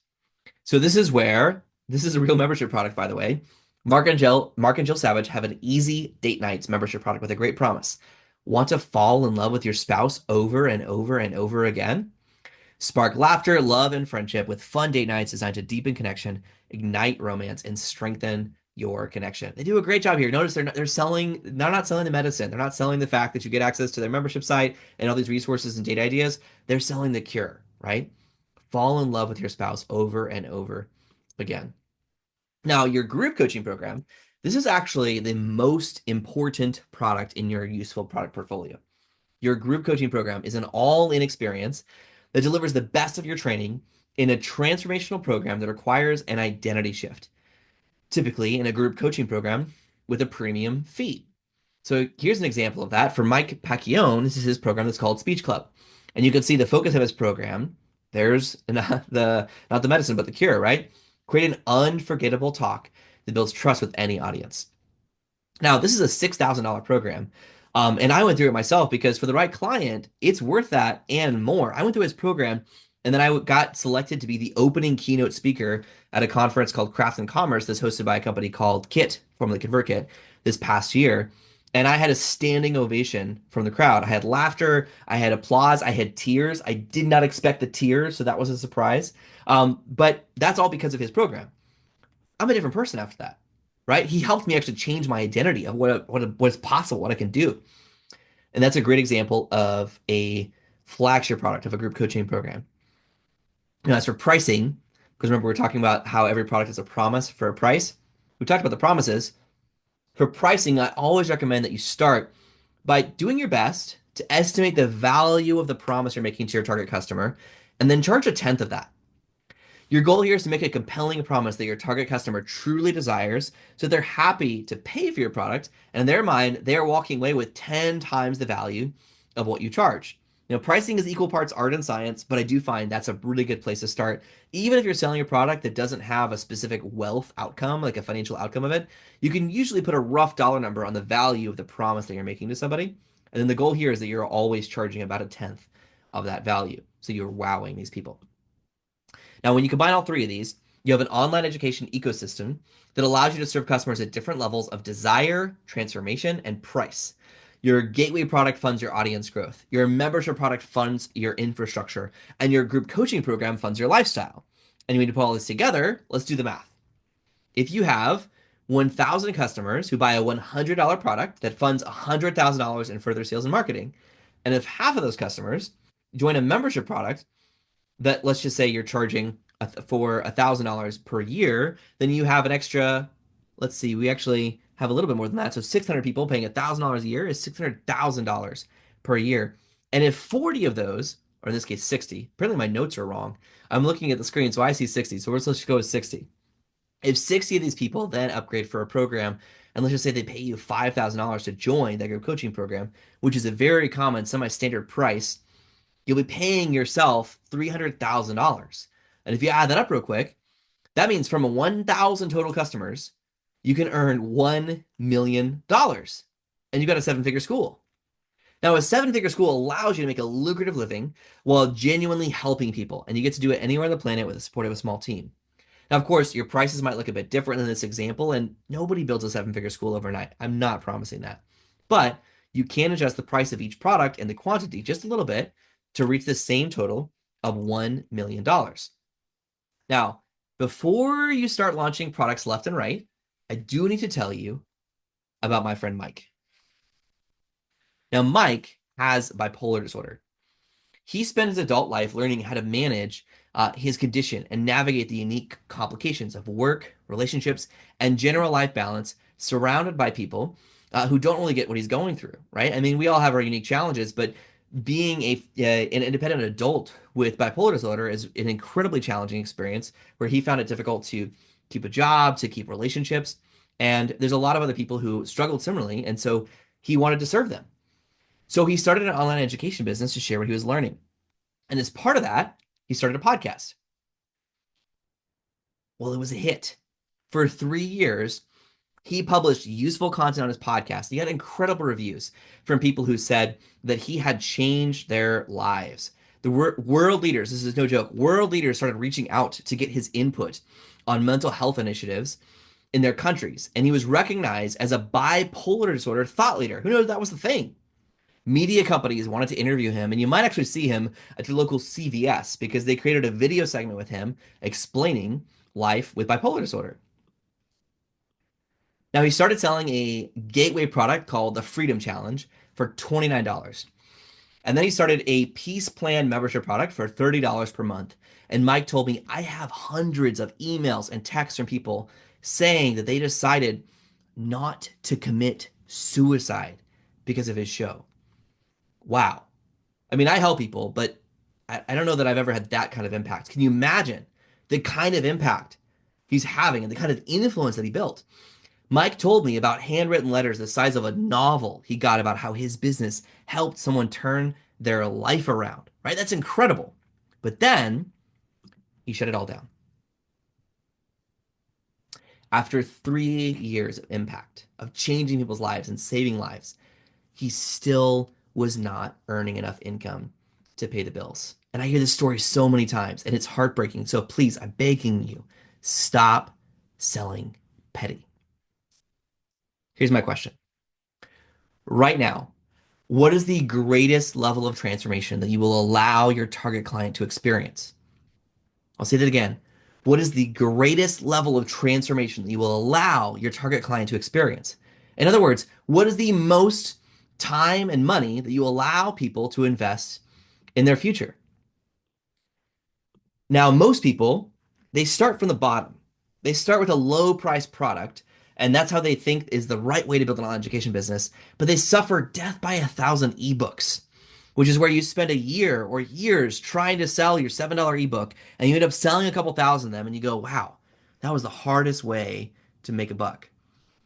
So this is a real membership product, by the way. Mark and Jill Savage have an easy date nights membership product with a great promise. Want to fall in love with your spouse over and over and over again? Spark laughter, love, and friendship with fun date nights designed to deepen connection, ignite romance, and strengthen your connection. They do a great job here. Notice they're not selling the medicine. They're not selling the fact that you get access to their membership site and all these resources and date ideas. They're selling the cure, right? Fall in love with your spouse over and over again. Now, your group coaching program, this is actually the most important product in your useful product portfolio. Your group coaching program is an all-in experience that delivers the best of your training in a transformational program that requires an identity shift, typically in a group coaching program with a premium fee. So here's an example of that. For Mike Pacquiao, this is his program that's called Speech Club. And you can see the focus of his program. There's not the medicine, but the cure, right? Create an unforgettable talk that builds trust with any audience. Now, this is a $6,000 program. And I went through it myself because for the right client, it's worth that and more. I went through his program and then I got selected to be the opening keynote speaker at a conference called Craft and Commerce that's hosted by a company called Kit, formerly ConvertKit, this past year. And I had a standing ovation from the crowd. I had laughter, I had applause, I had tears. I did not expect the tears, so that was a surprise. But that's all because of his program. I'm a different person after that, right? He helped me actually change my identity of what's possible, what I can do. And that's a great example of a flagship product of a group coaching program. Now, as for pricing, because remember, we're talking about how every product is a promise for a price. We talked about the promises. For pricing, I always recommend that you start by doing your best to estimate the value of the promise you're making to your target customer and then charge a tenth of that. Your goal here is to make a compelling promise that your target customer truly desires so they're happy to pay for your product. And in their mind, they are walking away with 10 times the value of what you charge. Pricing is equal parts art and science, but I do find that's a really good place to start. Even if you're selling a product that doesn't have a specific wealth outcome, like a financial outcome of it, you can usually put a rough dollar number on the value of the promise that you're making to somebody. And then the goal here is that you're always charging about a tenth of that value. So you're wowing these people. Now, when you combine all three of these, you have an online education ecosystem that allows you to serve customers at different levels of desire, transformation, and price. Your gateway product funds your audience growth. Your membership product funds your infrastructure. And your group coaching program funds your lifestyle. And when you put all this together, let's do the math. If you have 1,000 customers who buy a $100 product that funds $100,000 in further sales and marketing, and if half of those customers join a membership product that, let's just say you're charging for $1,000 per year, then you have an extra, let's see, we actually have a little bit more than that. So 600 people paying $1,000 a year is $600,000 per year. And if 40 of those, or in this case 60, apparently my notes are wrong. I'm looking at the screen, so I see 60. So let's just go with 60. If 60 of these people then upgrade for a program, and let's just say they pay you $5,000 to join that group coaching program, which is a very common semi-standard price, you'll be paying yourself $300,000. And if you add that up real quick, that means from a 1,000 total customers, you can earn $1 million. And you got a seven-figure school. Now, a seven-figure school allows you to make a lucrative living while genuinely helping people, and you get to do it anywhere on the planet with the support of a small team. Now, of course, your prices might look a bit different than this example, and nobody builds a seven-figure school overnight. I'm not promising that. But you can adjust the price of each product and the quantity just a little bit to reach the same total of $1 million. Now, before you start launching products left and right, I do need to tell you about my friend Mike. Now, Mike has bipolar disorder. He spent his adult life learning how to manage his condition and navigate the unique complications of work, relationships, and general life balance surrounded by people who don't really get what he's going through, right? I mean, we all have our unique challenges, but being an independent adult with bipolar disorder is an incredibly challenging experience where he found it difficult to keep a job, to keep relationships. And there's a lot of other people who struggled similarly. And so he wanted to serve them. So he started an online education business to share what he was learning. And as part of that, he started a podcast. Well, it was a hit. For 3 years, he published useful content on his podcast. He had incredible reviews from people who said that he had changed their lives. The world leaders, this is no joke, world leaders started reaching out to get his input on mental health initiatives in their countries. And he was recognized as a bipolar disorder thought leader. Who knows that was the thing? Media companies wanted to interview him, and you might actually see him at your local CVS because they created a video segment with him explaining life with bipolar disorder. Now, he started selling a gateway product called the Freedom Challenge for $29. And then he started a Peace Plan membership product for $30 per month. And Mike told me, I have hundreds of emails and texts from people saying that they decided not to commit suicide because of his show. Wow. I mean, I help people, but I don't know that I've ever had that kind of impact. Can you imagine the kind of impact he's having and the kind of influence that he built? Mike told me about handwritten letters the size of a novel he got about how his business helped someone turn their life around, right? That's incredible. But then he shut it all down. After 3 years of impact, of changing people's lives and saving lives, he still was not earning enough income to pay the bills. And I hear this story so many times, and it's heartbreaking. So please, I'm begging you, stop selling petty. Here's my question. Right now, what is the greatest level of transformation that you will allow your target client to experience? I'll say that again. What is the greatest level of transformation that you will allow your target client to experience? In other words, what is the most time and money that you allow people to invest in their future? Now, most people, they start from the bottom. They start with a low price product, and that's how they think is the right way to build an online education business. But they suffer death by 1,000 ebooks, which is where you spend a year or years trying to sell your $7 ebook, and you end up selling a couple thousand of them, and you go, wow, that was the hardest way to make a buck.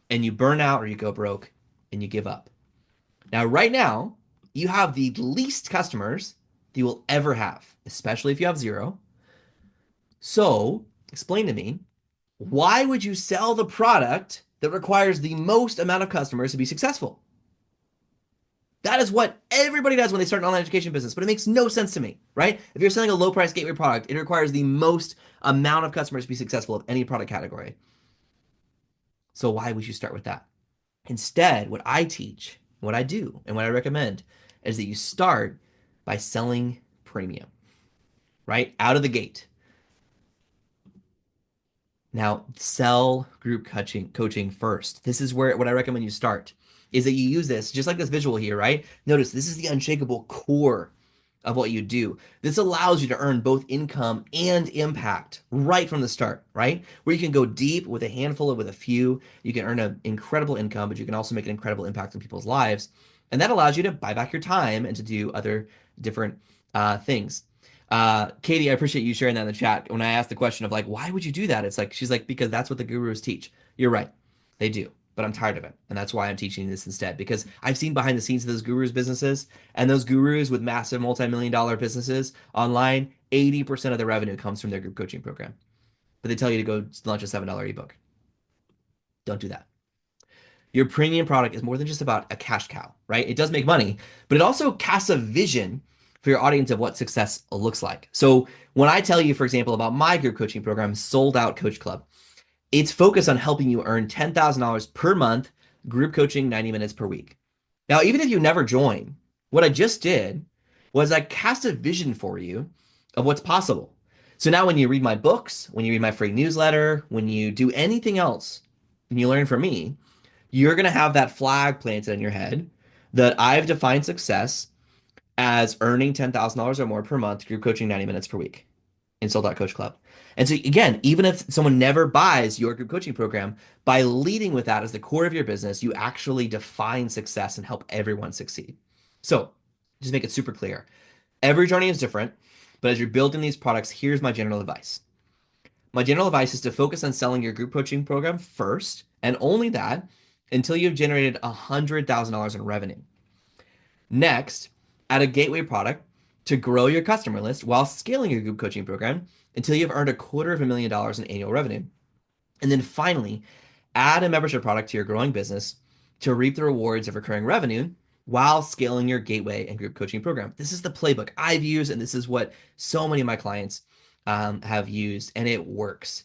And you burn out or you go broke and you give up. Now, right now, you have the least customers that you will ever have, especially if you have zero. So, explain to me, why would you sell the product that requires the most amount of customers to be successful? That is what everybody does when they start an online education business, but it makes no sense to me, right? If you're selling a low price gateway product, it requires the most amount of customers to be successful of any product category. So why would you start with that? Instead, what I teach, what I do, and what I recommend is that you start by selling premium, right? Out of the gate. Now, sell group coaching first. This is where what I recommend you start is that you use this just like this visual here, right? Notice this is the unshakable core of what you do. This allows you to earn both income and impact right from the start, right? Where you can go deep with a handful or with a few. You can earn an incredible income, but you can also make an incredible impact in people's lives. And that allows you to buy back your time and to do other different things. Katie, I appreciate you sharing that in the chat. When I asked the question of like, why would you do that? It's like, she's like, because that's what the gurus teach. You're right. They do. But I'm tired of it. And that's why I'm teaching this instead. Because I've seen behind the scenes of those gurus' businesses and those gurus with massive multi-million dollar businesses online, 80% of the revenue comes from their group coaching program. But they tell you to go launch a $7 ebook. Don't do that. Your premium product is more than just about a cash cow, right? It does make money, but it also casts a vision for your audience of what success looks like. So when I tell you, for example, about my group coaching program, Sold Out Coach Club, it's focused on helping you earn $10,000 per month, group coaching 90 minutes per week. Now, even if you never join, what I just did was I cast a vision for you of what's possible. So now when you read my books, when you read my free newsletter, when you do anything else, and you learn from me, you're going to have that flag planted in your head that I've defined success as earning $10,000 or more per month, group coaching 90 minutes per week in Sold Out Coach Club. And so again, even if someone never buys your group coaching program, by leading with that as the core of your business, you actually define success and help everyone succeed. So just make it super clear. Every journey is different, but as you're building these products, here's my general advice. My general advice is to focus on selling your group coaching program first, and only that until you've generated $100,000 in revenue. Next, add a gateway product to grow your customer list while scaling your group coaching program until you've earned $250,000 in annual revenue. And then finally, add a membership product to your growing business to reap the rewards of recurring revenue while scaling your gateway and group coaching program. This is the playbook I've used, and this is what so many of my clients have used, and it works.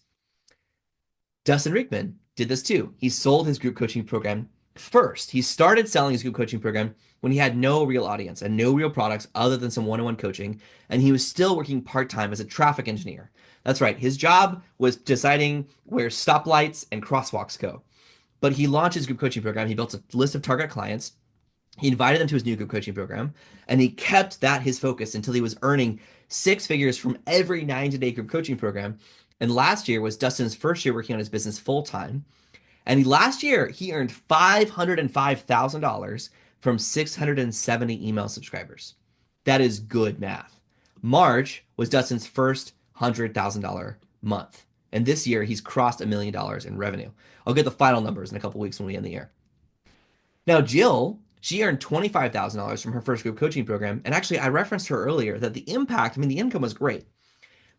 Dustin Rickman did this too. He sold his group coaching program first. He started selling his group coaching program when he had no real audience and no real products other than some one-on-one coaching, and he was still working part-time as a traffic engineer. That's right. His job was deciding where stoplights and crosswalks go. But he launched his group coaching program. He built a list of target clients. He invited them to his new group coaching program, and he kept that his focus until he was earning six figures from every 90-day group coaching program. And last year was Dustin's first year working on his business full time. And last year, he earned $505,000 from 670 email subscribers. That is good math. March was Dustin's first $100,000 month. And this year, he's crossed $1 million in revenue. I'll get the final numbers in a couple weeks when we end the year. Now, Jill, she earned $25,000 from her first group coaching program. And actually, I referenced her earlier that the impact, I mean, the income was great,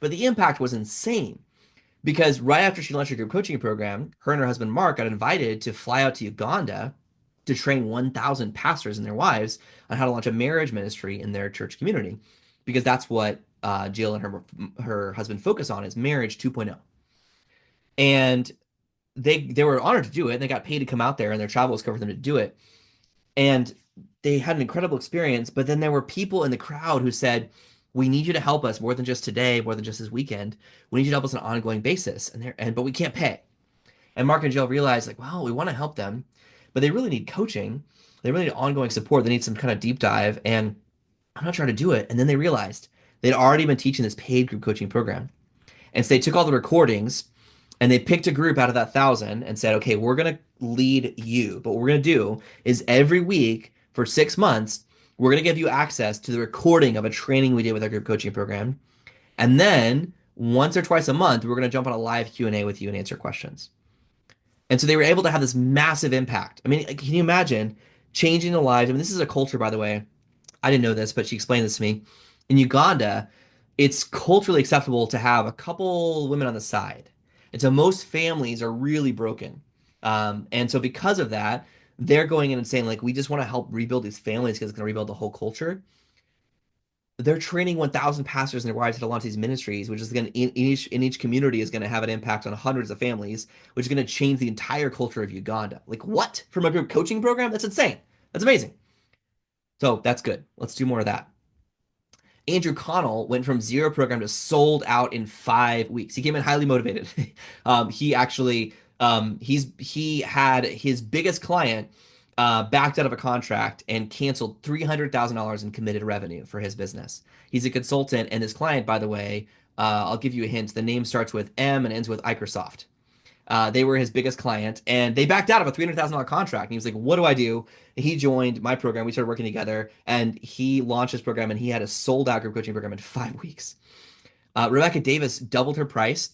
but the impact was insane because right after she launched her group coaching program, her and her husband Mark got invited to fly out to Uganda to train 1,000 pastors and their wives on how to launch a marriage ministry in their church community, because that's what Jill and her husband focus on is marriage 2.0. And they were honored to do it, and they got paid to come out there, and their travel was covered for them to do it. And they had an incredible experience, but then there were people in the crowd who said, we need you to help us more than just today, more than just this weekend. We need you to help us on an ongoing basis. But we can't pay. And Mark and Jill realized, like, well, we want to help them, but they really need coaching. They really need ongoing support. They need some kind of deep dive. And I'm not trying to do it. And then they realized they'd already been teaching this paid group coaching program. And so they took all the recordings and they picked a group out of that 1,000 and said, okay, we're going to lead you. But what we're going to do is every week for 6 months, we're going to give you access to the recording of a training we did with our group coaching program. And then once or twice a month, we're going to jump on a live Q&A with you and answer questions. And so they were able to have this massive impact. I mean, can you imagine changing the lives? I mean, this is a culture, by the way. I didn't know this, but she explained this to me. In Uganda, it's culturally acceptable to have a couple women on the side. And so most families are really broken. And so because of that, they're going in and saying, like, we just want to help rebuild these families because it's going to rebuild the whole culture. They're training 1,000 pastors and their wives how to launch these ministries, which is going to, in each community is going to have an impact on hundreds of families, which is going to change the entire culture of Uganda. Like, what? From a group coaching program? That's insane. That's amazing. So that's good. Let's do more of that. Andrew Connell went from zero program to sold out in 5 weeks. He came in highly motivated. He actually he had his biggest client backed out of a contract and canceled $300,000 in committed revenue for his business. He's a consultant, and his client, by the way, I'll give you a hint. The name starts with M and ends with Microsoft. They were his biggest client, and they backed out of a $300,000 contract. And he was like, "What do I do?" He joined my program. We started working together, and he launched his program, and he had a sold out group coaching program in 5 weeks. Rebecca Davis doubled her price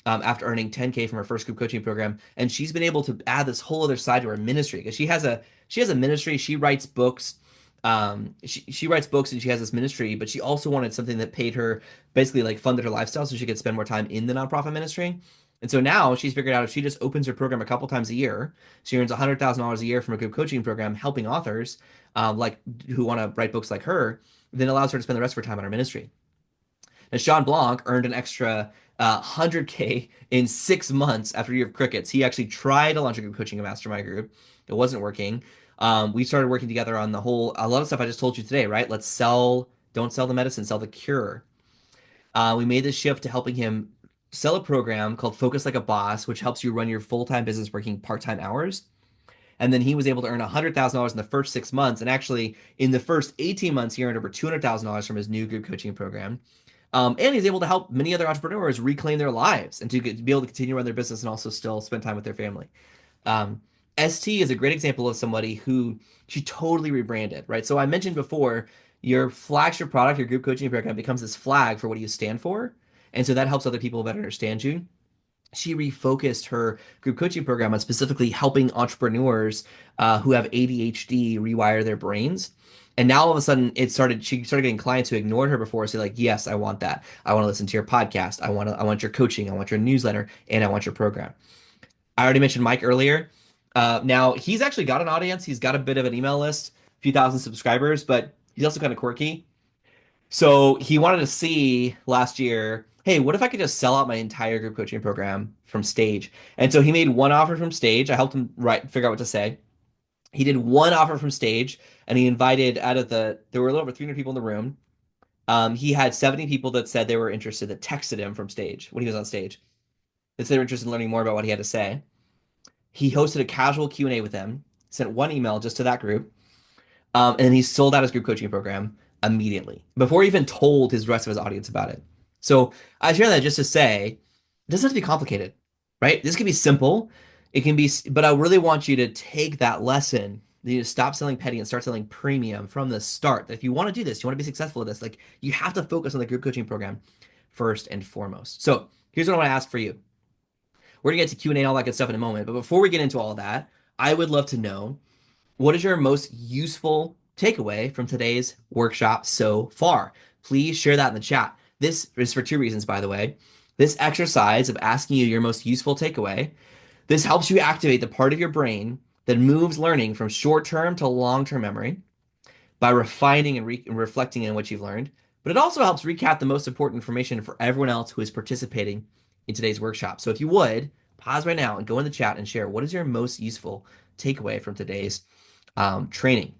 after earning 10K from her first group coaching program, and she's been able to add this whole other side to her ministry because she has a ministry. She writes books. She writes books and she has this ministry, but she also wanted something that paid her basically like funded her lifestyle so she could spend more time in the nonprofit ministry. And so now she's figured out if she just opens her program a couple times a year, she earns $100,000 a year from a group coaching program helping authors like who want to write books like her, then allows her to spend the rest of her time on her ministry. And Sean Blanc earned an extra 100K in 6 months after a year of crickets. He actually tried to launch a group coaching a mastermind group. It wasn't working. We started working together on a lot of stuff I just told you today, right? Don't sell the medicine, sell the cure. We made this shift to helping him sell a program called Focus Like a Boss, which helps you run your full-time business working part-time hours. And then he was able to earn $100,000 in the first 6 months. And actually, in the first 18 months, he earned over $200,000 from his new group coaching program. And he's able to help many other entrepreneurs reclaim their lives and to be able to continue to run their business and also still spend time with their family. Um, ST is a great example of somebody who she totally rebranded, right? So I mentioned before, your flagship product, your group coaching program becomes this flag for what you stand for. And so that helps other people better understand you. She refocused her group coaching program on specifically helping entrepreneurs who have ADHD rewire their brains. And now all of a sudden she started getting clients who ignored her before say like, yes, I want that. I want to listen to your podcast. I want your coaching. I want your newsletter and I want your program. I already mentioned Mike earlier. Now he's actually got an audience. He's got a bit of an email list, a few thousand subscribers, but he's also kind of quirky. So he wanted to see last year, hey, what if I could just sell out my entire group coaching program from Stage? And so he made one offer from Stage. I helped him figure out what to say. He did one offer from Stage, and he invited there were a little over 300 people in the room. He had 70 people that said they were interested that texted him from Stage when he was on stage. That said they were interested in learning more about what he had to say. He hosted a casual Q&A with them, sent one email just to that group. And then he sold out his group coaching program immediately before he even told his rest of his audience about it. So I share that just to say it doesn't have to be complicated, right? This can be simple. It can be, but I really want you to take that lesson. You need to stop selling petty and start selling premium from the start. If you want to do this, you want to be successful at this, like you have to focus on the group coaching program first and foremost. So here's what I want to ask for you. We're gonna get to Q&A and all that good stuff in a moment, but before we get into all of that, I would love to know what is your most useful takeaway from today's workshop so far? Please share that in the chat. This is for two reasons, by the way. This exercise of asking you your most useful takeaway, this helps you activate the part of your brain that moves learning from short-term to long-term memory by refining and reflecting on what you've learned. But it also helps recap the most important information for everyone else who is participating in today's workshop. So if you would, pause right now and go in the chat and share what is your most useful takeaway from today's training.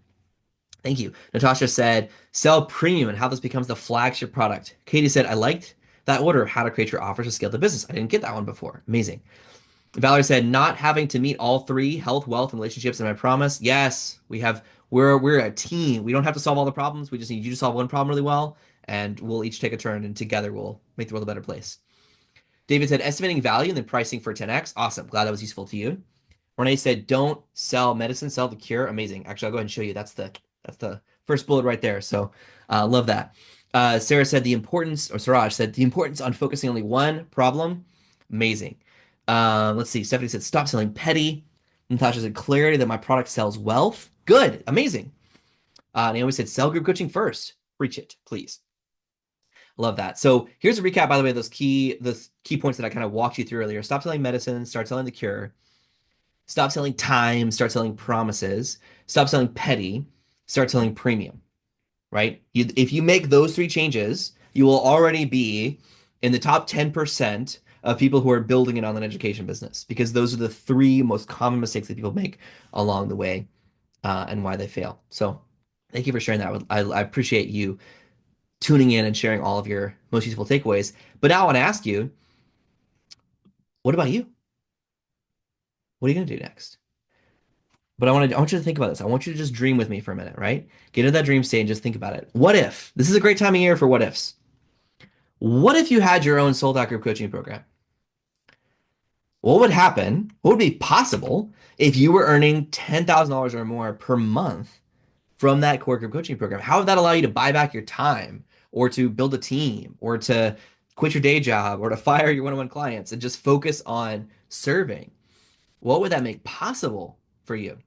Thank you. Natasha said, sell premium and how this becomes the flagship product. Katie said, I liked that order, how to create your offers to scale the business. I didn't get that one before. Amazing. Valerie said, not having to meet all three, health, wealth, and relationships in my promise. Yes, we're a team. We don't have to solve all the problems. We just need you to solve one problem really well, and we'll each take a turn, and together we'll make the world a better place. David said, estimating value and then pricing for 10x. Awesome. Glad that was useful to you. Renee said, don't sell medicine, sell the cure. Amazing. Actually, I'll go ahead and show you. That's the first bullet right there. So love that. Sarah said Suraj said the importance on focusing only one problem. Amazing. Let's see. Stephanie said, stop selling petty. Natasha said, clarity that my product sells wealth. Good. Amazing. Naomi said, sell group coaching first. Preach it, please. Love that. So here's a recap, by the way, the key points that I kind of walked you through earlier. Stop selling medicine, start selling the cure. Stop selling time, start selling promises. Stop selling petty, start selling premium, right? If you make those three changes, you will already be in the top 10% of people who are building an online education business because those are the three most common mistakes that people make along the way and why they fail. So thank you for sharing that. I appreciate you tuning in and sharing all of your most useful takeaways. But now I want to ask you, what about you? What are you going to do next? But I want you to think about this. I want you to just dream with me for a minute, right? Get into that dream state and just think about it. What if? This is a great time of year for what ifs. What if you had your own sold out group coaching program? What would happen? What would be possible if you were earning $10,000 or more per month from that core group coaching program? How would that allow you to buy back your time or to build a team or to quit your day job or to fire your one-on-one clients and just focus on serving? What would that make possible for you?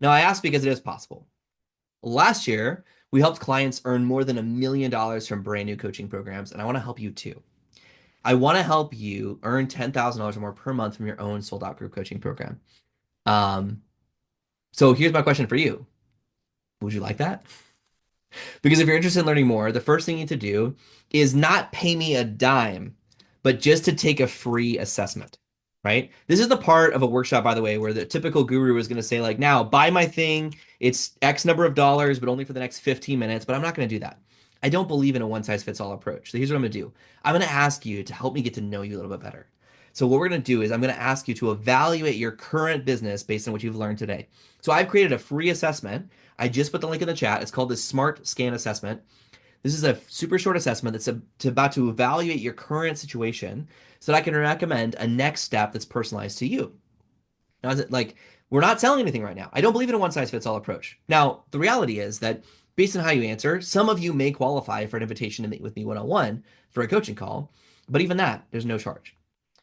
Now, I ask because it is possible. Last year, we helped clients earn more than $1 million from brand new coaching programs, and I want to help you too. I want to help you earn $10,000 or more per month from your own sold out group coaching program. Um, so here's my question for you. Would you like that? Because if you're interested in learning more, the first thing you need to do is not pay me a dime, but just to take a free assessment, right? This is the part of a workshop, by the way, where the typical guru is going to say, like, now buy my thing. It's X number of dollars, but only for the next 15 minutes. But I'm not going to do that. I don't believe in a one size fits all approach. So here's what I'm going to do. I'm going to ask you to help me get to know you a little bit better. So what we're going to do is I'm going to ask you to evaluate your current business based on what you've learned today. So I've created a free assessment. I just put the link in the chat. It's called the Smart Scan Assessment. This is a super short assessment that's about to evaluate your current situation so that I can recommend a next step that's personalized to you. Now, is it like we're not selling anything right now? I don't believe in a one size fits all approach. Now, the reality is that based on how you answer, some of you may qualify for an invitation to meet with me one on one for a coaching call, but even that, there's no charge.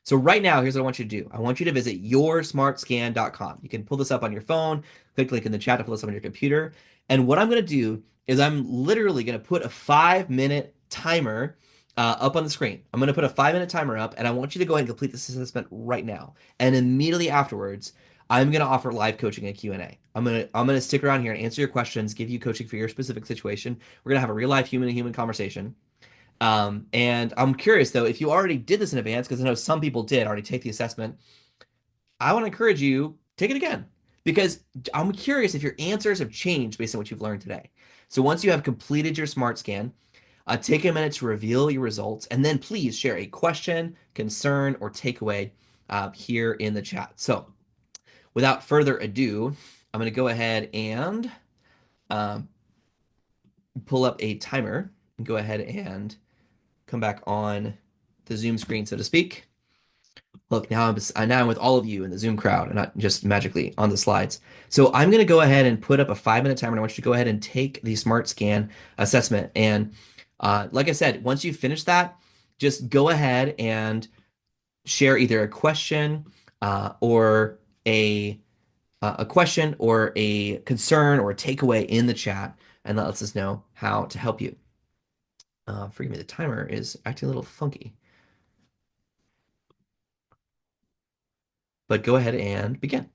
So right now, here's what I want you to do. I want you to visit yoursmartscan.com. You can pull this up on your phone, click link in the chat to pull this up on your computer. And what I'm going to do is I'm literally going to put a 5-minute timer up on the screen. I'm going to put a 5-minute timer up, and I want you to go ahead and complete this assessment right now. And immediately afterwards, I'm going to offer live coaching and Q&A. I'm going to stick around here and answer your questions, give you coaching for your specific situation. We're going to have a real life human to human conversation. And I'm curious though, if you already did this in advance, because I know some people did already take the assessment, I want to encourage you, take it again. Because I'm curious if your answers have changed based on what you've learned today. So once you have completed your smart scan, take a minute to reveal your results, and then please share a question, concern, or takeaway here in the chat. So without further ado, I'm going to go ahead and um, pull up a timer and go ahead and come back on the Zoom screen, so to speak. Look, now I'm with all of you in the Zoom crowd and not just magically on the slides. So I'm going to go ahead and put up a 5-minute timer. And I want you to go ahead and take the Smart Scan assessment. And like I said, once you finish that, just go ahead and share either a question or a question or a concern or a takeaway in the chat, and that lets us know how to help you. Forgive me, the timer is acting a little funky, but go ahead and begin.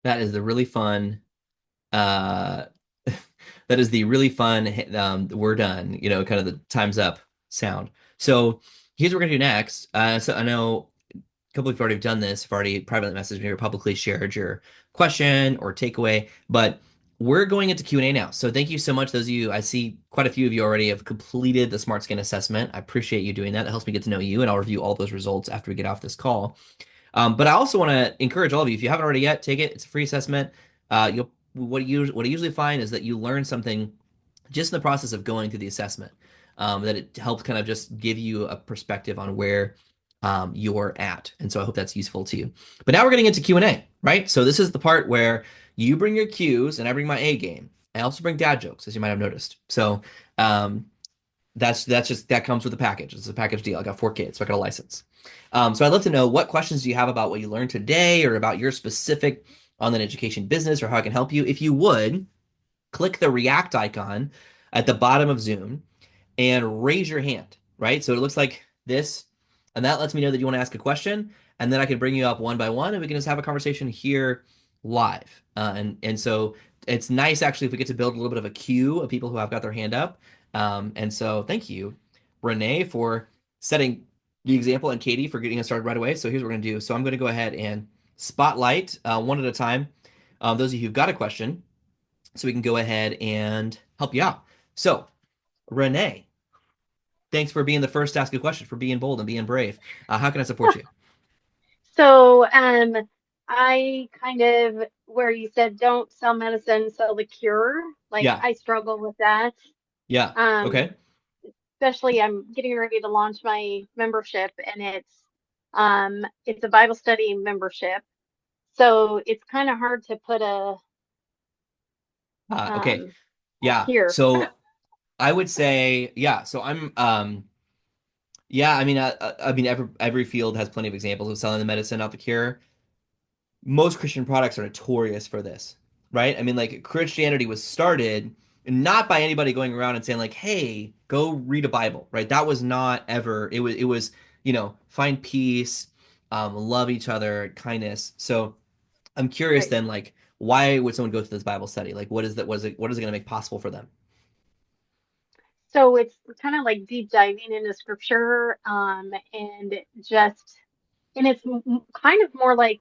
That is the really fun uh that is the really fun we're done, kind of the time's up sound. So here's what we're gonna do next. So I know a couple of you already done this, have already privately messaged me or publicly shared your question or takeaway, but we're going into Q&A now. So thank you so much. Those of you, I see quite a few of you already have completed the Smart Skin assessment. I appreciate you doing that. That helps me get to know you, and I'll review all those results after we get off this call. But I also want to encourage all of you, if you haven't already yet, take it. It's a free assessment. You'll what I usually find is that you learn something just in the process of going through the assessment. That it helps kind of just give you a perspective on where you're at. And so I hope that's useful to you. But now we're getting into Q&A, right? So this is the part where you bring your Q's and I bring my A game. I also bring dad jokes, as you might have noticed. So um, that comes with the package. It's a package deal. I got 4 kids, so I got a license. So I'd love to know, what questions do you have about what you learned today or about your specific online education business or how I can help you. If you would, click the react icon at the bottom of Zoom and raise your hand, right? So it looks like this, and that lets me know that you want to ask a question, and then I can bring you up one by one, and we can just have a conversation here live. And so it's nice actually if we get to build a little bit of a queue of people who have got their hand up. And so thank you, Renee, for setting the example, and Katie for getting us started right away. So here's what we're gonna do. So I'm gonna go ahead and spotlight one at a time. Those of you who've got a question, so we can go ahead and help you out. So Renee, thanks for being the first to ask a question, for being bold and being brave. How can I support you? So, I kind of where you said don't sell medicine, sell the cure. Like Yeah. I struggle with that. Yeah. Um, Okay. Especially I'm getting ready to launch my membership and it's a Bible study membership. So it's kind of hard to put Okay. a Yeah. cure. So I would say, yeah. So yeah. I mean, every field has plenty of examples of selling the medicine, not the cure. Most Christian products are notorious for this, right? I mean, like Christianity was started not by anybody going around and saying like, "Hey, go read a Bible," right? That was not ever. It was, find peace, love each other, kindness. So I'm curious Right. then, like, why would someone go through this Bible study? Like, what is that? What is it going to make possible for them? So it's kind of like deep diving into scripture, and just and it's kind of more like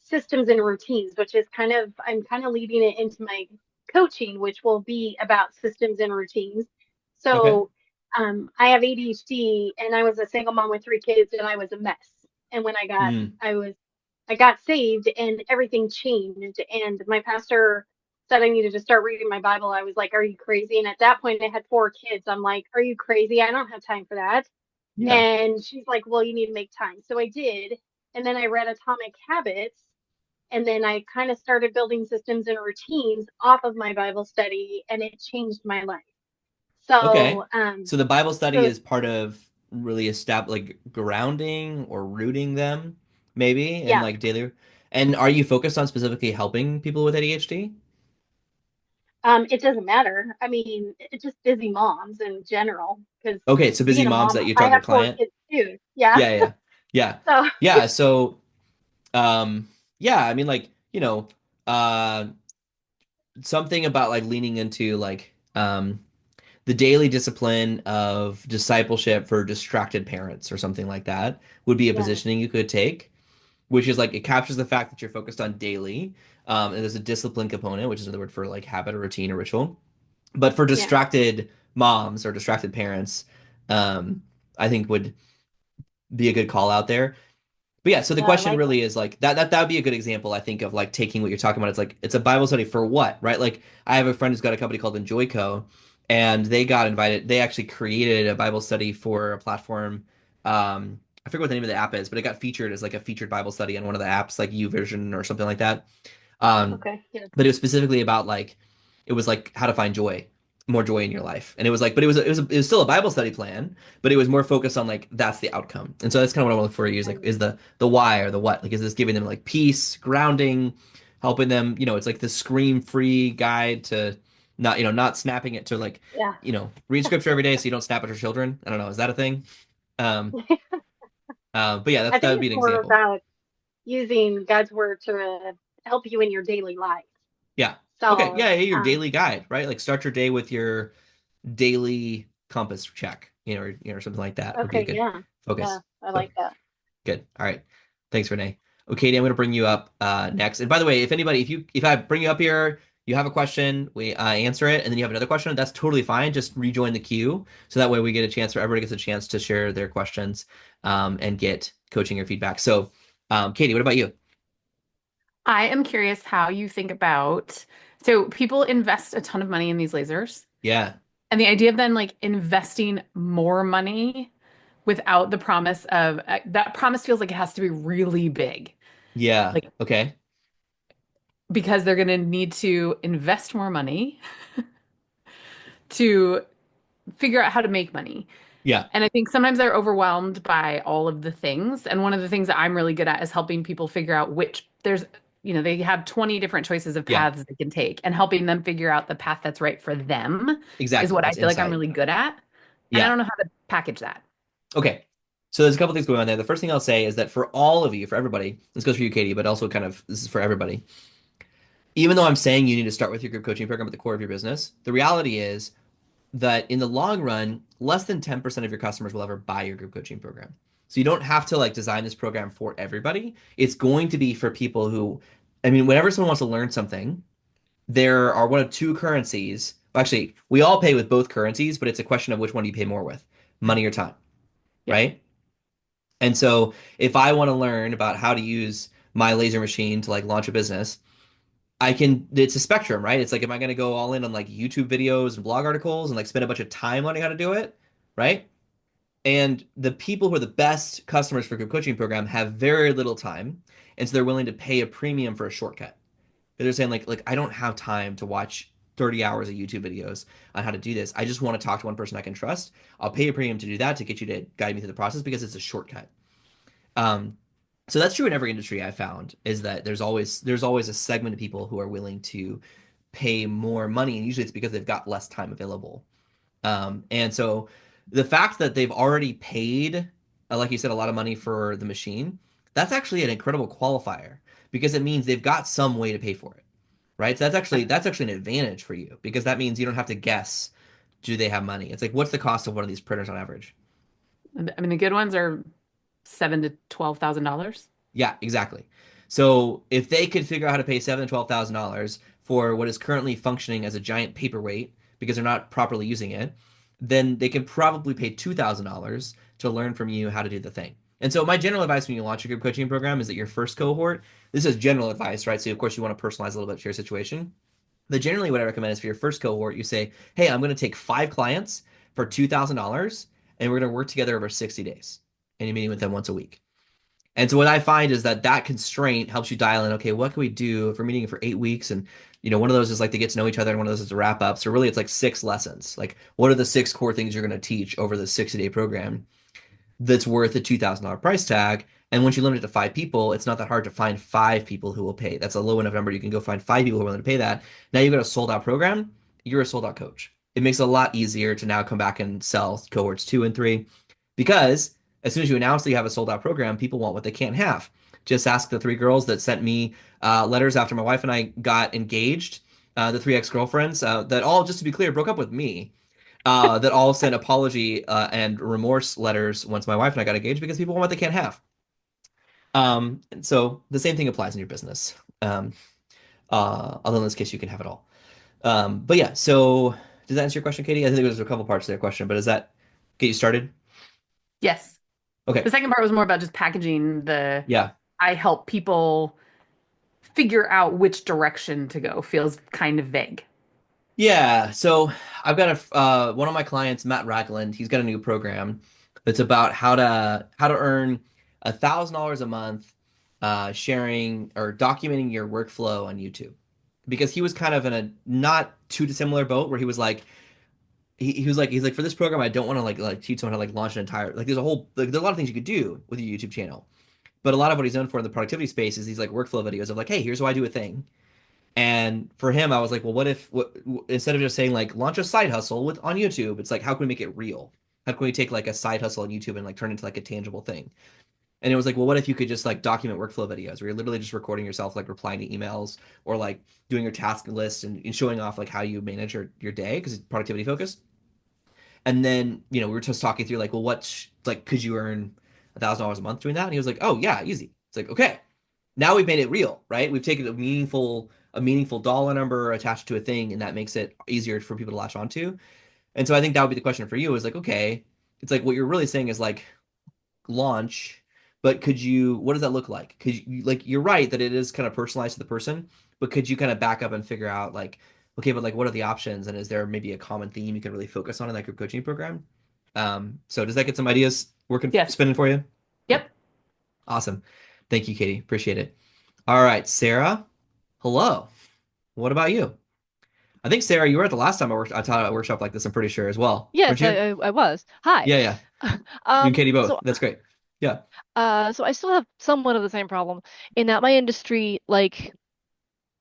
systems and routines, which is I'm kind of leading it into my coaching, which will be about systems and routines. Okay. So I have ADHD and I was a single mom with 3 kids and I was a mess. And when Hmm. I got saved and everything changed. And my pastor said I needed to start reading my Bible. I was like, "Are you crazy?" And at that point, I had 4 kids. I'm like, "Are you crazy? I don't have time for that." Yeah. And she's like, "Well, you need to make time." So I did. And then I read Atomic Habits. And then I kind of started building systems and routines off of my Bible study, and it changed my life. Okay. So, So the Bible study so is part of really like grounding or rooting them, maybe, in yeah, like daily. And are you focused on specifically helping people with ADHD? it doesn't matter. I mean, it's just busy moms in general, because Okay, so busy being a moms mom, that you I talk to a have four client. kids too. Yeah. Yeah, yeah, yeah, So, yeah. So, yeah. I mean, like, something about like leaning into like the daily discipline of discipleship for distracted parents or something like that would be a yeah, positioning you could take, which is like it captures the fact that you're focused on daily. And there's a discipline component, which is another word for like habit or routine or ritual. But for yeah. distracted moms or distracted parents, um, I think would be a good call out there. But yeah, so the No, I question like it. really is like that would be a good example, I think, of like taking what you're talking about. It's like it's a Bible study for what, right? Like I have a friend who's got a company called EnjoyCo, and they got invited. They actually created a Bible study for a platform. I forget what the name of the app is, but it got featured as like a featured Bible study on one of the apps, like YouVersion or something like that. Um, Okay. Yeah. but it was specifically about like it was like how to find joy, more joy in your life, and it was like, but it was still a Bible study plan, but it was more focused on like that's the outcome, and so that's kind of what I want to look for you is like Right. is the why or the what, like is this giving them like peace, grounding, helping them, it's like the scream free guide to not not snapping it to like Yeah. read scripture every day so you don't snap at your children. I don't know, is that a thing? Um, but yeah, I that think would be it's an more example. about using God's word to help you in your daily life. Yeah. Okay. So, Yeah, yeah, your daily guide, right? Like start your day with your daily compass check, or something like that would be a okay, good yeah, yeah, focus. I So like that. good. All right. Thanks, Renee. Okay, I'm going to bring you up next. And by the way, if I bring you up here, you have a question, we answer it, and then you have another question, that's totally fine. Just rejoin the queue. So that way we get a chance for everybody gets a chance to share their questions and get coaching or feedback. So, Katie, what about you? I am curious how you think about, so people invest a ton of money in these lasers, Yeah. and the idea of then like investing more money without the promise of that promise feels like it has to be really big. Yeah. Like Okay. because they're going to need to invest more money to figure out how to make money. Yeah. And I think sometimes they're overwhelmed by all of the things. And one of the things that I'm really good at is helping people figure out which they have 20 different choices of Yeah. paths they can take, and helping them figure out the path that's right for them is Exactly. what I That's feel like I'm insight. really good at. And I Yeah. don't know how to package that. Okay. So there's a couple things going on there. The first thing I'll say is that for all of you, for everybody, this goes for you, Katie, but also kind of this is for everybody. Even though I'm saying you need to start with your group coaching program at the core of your business, the reality is that in the long run, less than 10% of your customers will ever buy your group coaching program. So you don't have to like design this program for everybody. It's going to be for people who, I mean, whenever someone wants to learn something, there are one of two currencies. Well, actually, we all pay with both currencies, but it's a question of which one do you pay more with, money or time, Yeah. right? And so if I want to learn about how to use my laser machine to like launch a business, it's a spectrum, right? It's like, am I going to go all in on like YouTube videos and blog articles and like spend a bunch of time learning how to do it, right? And the people who are the best customers for group coaching program have very little time. And so they're willing to pay a premium for a shortcut. They're saying like I don't have time to watch 30 hours of YouTube videos on how to do this. I just want to talk to one person I can trust. I'll pay a premium to do that to get you to guide me through the process because it's a shortcut. Um, so that's true in every industry I found is that there's always a segment of people who are willing to pay more money, and usually it's because they've got less time available. And so the fact that they've already paid, like you said, a lot of money for the machine, that's actually an incredible qualifier because it means they've got some way to pay for it, right? So that's actually an advantage for you because that means you don't have to guess, do they have money? It's like, what's the cost of one of these printers on average? I mean, the good ones are $7,000 to $12,000. Yeah, exactly. So if they could figure out how to pay $7,000 to $12,000 for what is currently functioning as a giant paperweight because they're not properly using it, then they can probably pay $2,000 to learn from you how to do the thing. And so my general advice when you launch a group coaching program is that your first cohort, this is general advice, right? So of course you want to personalize a little bit to your situation. But generally what I recommend is for your first cohort, you say, hey, I'm going to take 5 clients for $2,000 and we're going to work together over 60 days. And you're meeting with them once a week. And so what I find is that that constraint helps you dial in, okay, what can we do if we're meeting for 8 weeks? And, one of those is like to get to know each other, and one of those is to wrap up. So really it's like 6 lessons. Like, what are the 6 core things you're going to teach over the 60-day program that's worth the $2,000 price tag? And once you limit it to 5 people, it's not that hard to find 5 people who will pay. That's a low enough number. You can go find 5 people who are willing to pay that. Now you've got a sold out program. You're a sold out coach. It makes it a lot easier to now come back and sell cohorts 2 and 3 because as soon as you announce that you have a sold out program, people want what they can't have. Just ask the 3 girls that sent me letters after my wife and I got engaged, the 3 ex-girlfriends that all, just to be clear, broke up with me, that all sent apology and remorse letters once my wife and I got engaged because people want what they can't have. And so the same thing applies in your business. Although in this case, you can have it all. But yeah, so does that answer your question, Katie? I think there's a couple parts to their question, but does that get you started? Yes. The Okay. second part was more about just packaging Yeah. I help people figure out which direction to go feels kind of vague. Yeah, so I've got one of my clients, Matt Ragland. He's got a new program that's about how to earn $1,000 a month, sharing or documenting your workflow on YouTube. Because he was kind of in a not too dissimilar boat where he was like he's like for this program I don't want to like teach someone how to like launch an entire like there's a lot of things you could do with your YouTube channel. But a lot of what he's known for in the productivity space is these like workflow videos of like, hey, here's how I do a thing. And for him, I was like, well, instead of just saying like launch a side hustle with on YouTube, it's like how can we make it real? How can we take like a side hustle on YouTube and like turn it into like a tangible thing? And it was like, well, what if you could just like document workflow videos where you're literally just recording yourself, like replying to emails or like doing your task list and showing off like how you manage your day because it's productivity focused. And then, we were just talking through like, well, like, could you earn $1,000 a month doing that? And he was like, oh yeah, easy. It's like, okay, now we've made it real, right? We've taken a meaningful dollar number attached to a thing, and that makes it easier for people to latch onto. And so I think that would be the question for you is like, okay, it's like what you're really saying is like launch, but what does that look like? Because like you're right that it is kind of personalized to the person, but could you kind of back up and figure out like, okay, but like what are the options, and is there maybe a common theme you can really focus on in that group coaching program? So does that get some ideas working, Yes. spinning for you? Cool. Yep. Awesome. Thank you, Katie. Appreciate it. All right, Sarah. Hello. What about you? I think Sarah, you were at the last time I taught at a workshop like this, I'm pretty sure as well. Weren't Yes, you? I was. Hi. Yeah, yeah. You and Katie both. So That's great. Yeah. so I still have somewhat of the same problem in that my industry, like,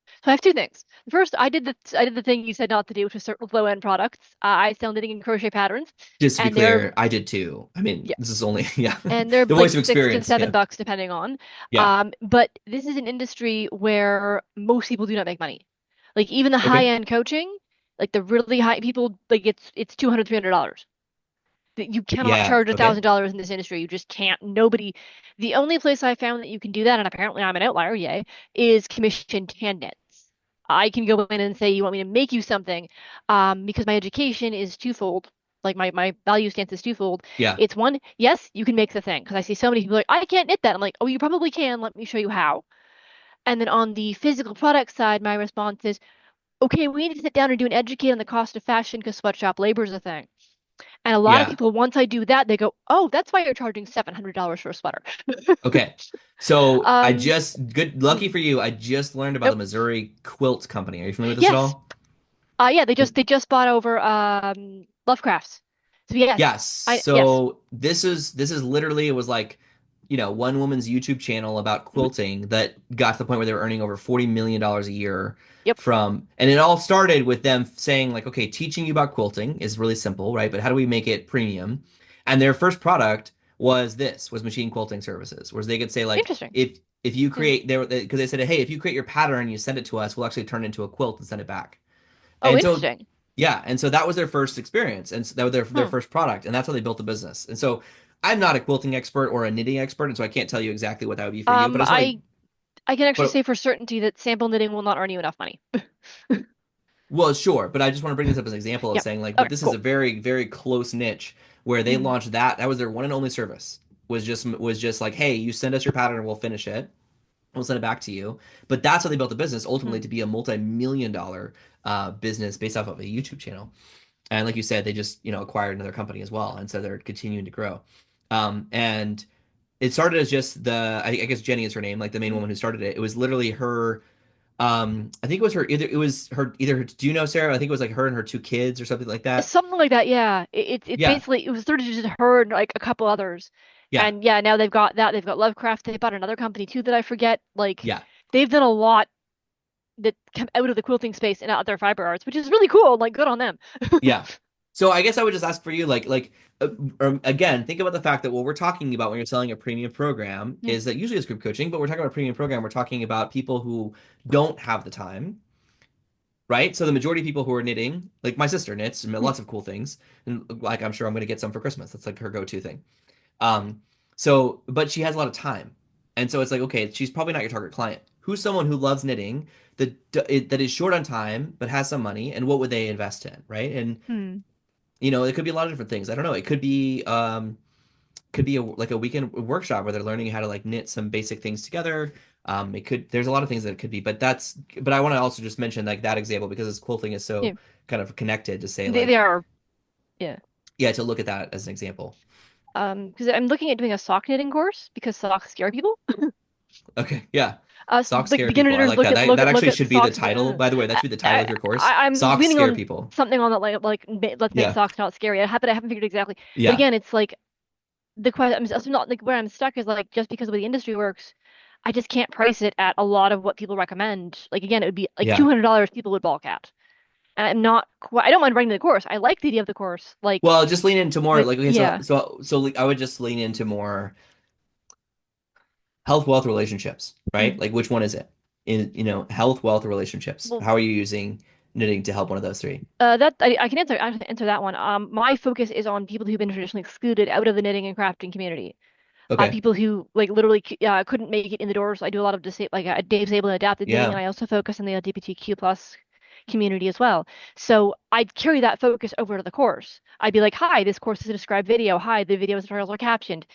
so I have two things. First, I did the thing you said not to do, which is certain low end products. I sell knitting and crochet patterns, Just to be and they're clear, I did too. I mean, yeah, this is only, yeah, and they're the like voice of 6 to experience. seven Yeah. bucks depending on. Yeah. But this is an industry where most people do not make money. Like even the high Okay. end coaching, like the really high people, like it's $200, $300. That you cannot Yeah. charge a Okay. thousand dollars in this industry. You just can't. Nobody. The only place I found that you can do that, and apparently I'm an outlier, yay, is commissioned hand knits. I can go in and say, you want me to make you something, because my education is twofold. Like my value stance is twofold. Yeah. It's one, yes, you can make the thing. Because I see so many people like, I can't knit that. I'm like, oh, you probably can. Let me show you how. And then on the physical product side, my response is, okay, we need to sit down and do an educate on the cost of fashion because sweatshop labor is a thing. And a lot of Yeah. people, once I do that, they go, "Oh, that's why you're charging $700 for a sweater." Okay. So Um, lucky hmm, for you, I just learned about the nope. Missouri Quilt Company. Are you familiar with this at Yes. all? Yeah, they just bought over Lovecrafts. So yes, Yes. yes. So this is literally it was like, one woman's YouTube channel about Mhm, quilting that got to the point where they were earning over $40 million a year yep. and it all started with them saying like, okay, teaching you about quilting is really simple, right? But how do we make it premium? And their first product was machine quilting services, whereas they could say like, Interesting. if you Yeah. create there because they said, hey, if you create your pattern, you send it to us, we'll actually turn it into a quilt and send it back. Oh, And so interesting. yeah, and so that was their first experience, and so that was their Huh. first product, and that's how they built the business. And so I'm not a quilting expert or a knitting expert, and so I can't tell you exactly what that would be for you. But Um, I just want to, I can actually but say for certainty that sample knitting will not earn you enough money. well, sure, but I just want to bring this up as an example of Yep. saying like, but Okay, this is a cool. very very close niche where they Mm, launched that. That was their one and only service. Was just like, hey, you send us your pattern, and we'll finish it. We'll send it back to you. But that's how they built the business ultimately mm, to be a multi-million-dollar business based off of a YouTube channel. And like you said, they just, acquired another company as well. And so they're continuing to grow. And it started as just I guess Jenny is her name, like the main mm. woman who started it. It was literally her. I think do you know Sarah? I think it was like her and her two kids or something like that. Something like that, yeah. It's Yeah. basically it was sort of just her and like a couple others. Yeah. And yeah, now they've got that. They've got Lovecraft. They bought another company too that I forget. Like Yeah. they've done a lot that come out of the quilting space and out their fiber arts, which is really cool. Like good on them. Yeah. So I guess I would just ask for you, again, think about the fact that what we're talking about when you're selling a premium program Mm, is that usually it's group coaching, but we're talking about a premium program. We're talking about people who don't have the time, right? So the majority of people who are knitting, like my sister knits mm, lots of cool things, and like I'm sure I'm going to get some for Christmas. That's like her go-to thing. Um, but she has a lot of time, and so it's like, okay, she's probably not your target client. Who's someone who loves knitting that is short on time but has some money, and what would they invest in, right? And mm. it could be a lot of different things. I don't know. It could be like a weekend workshop where they're learning how to like knit some basic things together. There's a lot of things that it could be, but I want to also just mention like that example because this quilting is Yeah. so kind of connected to say They like, are, yeah. yeah, to look at that as an example. Because I'm looking at doing a sock knitting course because socks scare people. Okay, yeah. Socks Like scare people. I beginners like look that. at That, look that at look actually at should be the socks and title. By the way, that should be the title of your course. I'm Socks leaning scare on people. something on that let's make Yeah. socks not scary. I haven't figured exactly. But Yeah. again, it's like the question. I'm not like where I'm stuck is like just because of the way the industry works, I just can't price it at a lot of what people recommend. Like again, it would be like Yeah. $200 people would balk at. And I'm not quite. I don't mind running the course. I like the idea of the course. Like, Well, just lean into more but like okay, so yeah. so so I would just lean into more Health, wealth, relationships, right? Mm. Like which one is it? Health, wealth, relationships. Well, How are you using knitting to help one of those three? that I can answer that one. My focus is on people who've been traditionally excluded out of the knitting and crafting community. Okay. People who like literally couldn't make it in the doors. I do a lot of disabled and adapted knitting, and Yeah. I also focus on the LGBTQ plus community as well. So I'd carry that focus over to the course. I'd be like, "Hi, this course is a described video. Hi, the videos and tutorials are captioned."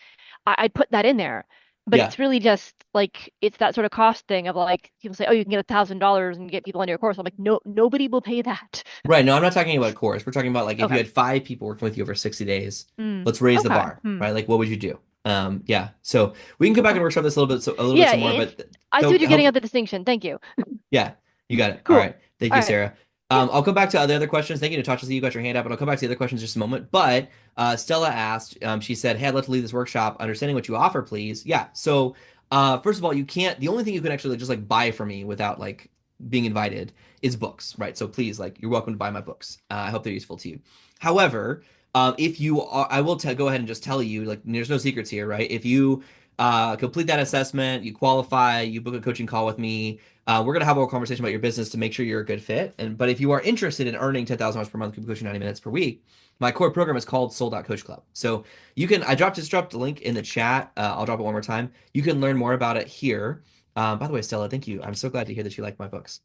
I'd put that in there, but Yeah. it's really just like it's that sort of cost thing of like people say, "Oh, you can get $1,000 and get people on your course." I'm like, "No, nobody will pay that." Right. No, I'm not talking about a course. We're talking about like if you Okay. had 5 people working with you over 60 days, Mm. let's raise the Okay. bar, Hmm. right? Like what would you do? Yeah. So we can go back Okay. and workshop this a little bit, a little bit Yeah, some more, but I see so what you're getting help. at the distinction. Thank you. Yeah, you got it. All Cool. right. Thank All you, right. Sarah. Yeah. I'll come back to other questions. Thank you, Natasha. See, you got your hand up, and I'll come back to the other questions in just a moment. But Stella asked, she said, "Hey, I'd love to leave this workshop. Understanding what you offer, please." Yeah. So, first of all, you can't. The only thing you can actually just like buy from me without like being invited is books, right? So please, like, you're welcome to buy my books. I hope they're useful to you. However, if you are, I will go ahead and just tell you, like, there's no secrets here, right? If you complete that assessment, you qualify, you book a coaching call with me. We're gonna have a conversation about your business to make sure you're a good fit. But if you are interested in earning $10,000 per month, group coaching 90 minutes per week, my core program is called Sold Out Coach Club. So you can just dropped the link in the chat. I'll drop it one more time. You can learn more about it here. By the way, Stella, thank you. I'm so glad to hear that you like my books.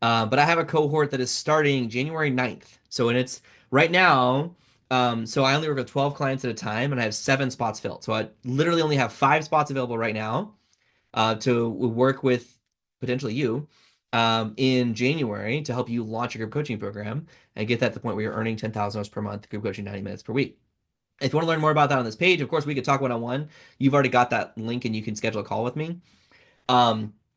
But I have a cohort that is starting January 9th. So and it's right now. So I only work with 12 clients at a time, and I have 7 spots filled. So I literally only have 5 spots available right now to work with potentially you in January to help you launch a group coaching program and get that to the point where you're earning $10,000 per month, group coaching 90 minutes per week. If you want to learn more about that on this page, of course, we could talk one-on-one. You've already got that link and you can schedule a call with me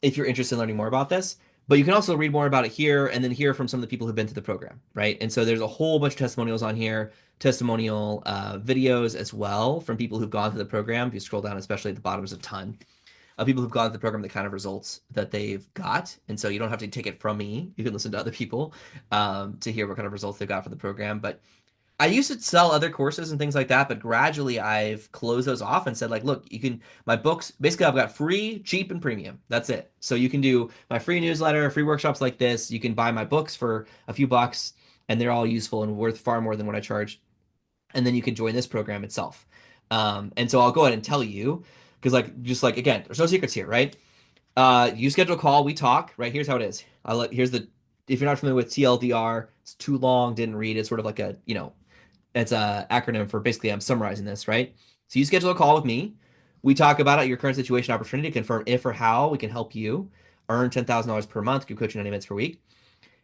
if you're interested in learning more about this. But you can also read more about it here and then hear from some of the people who've been to the program, right? And so there's a whole bunch of testimonials on here, testimonial videos as well from people who've gone through the program. If you scroll down, especially at the bottom, there's a ton of people who've gone through the program, the kind of results that they've got. And so you don't have to take it from me. You can listen to other people to hear what kind of results they've got from the program. But I used to sell other courses and things like that, but gradually I've closed those off and said, like, look, you can, my books, basically I've got free, cheap, and premium. That's it. So you can do my free newsletter, free workshops like this. You can buy my books for a few bucks, and they're all useful and worth far more than what I charge. And then you can join this program itself. And so I'll go ahead and tell you, because again, there's no secrets here, right? You schedule a call, we talk, right? Here's how it is. If you're not familiar with TLDR, it's too long, didn't read. It's sort of like it's a acronym for basically I'm summarizing this, right? So you schedule a call with me. We talk about your current situation, opportunity, confirm if or how we can help you earn $10,000 per month, group coaching 90 minutes per week.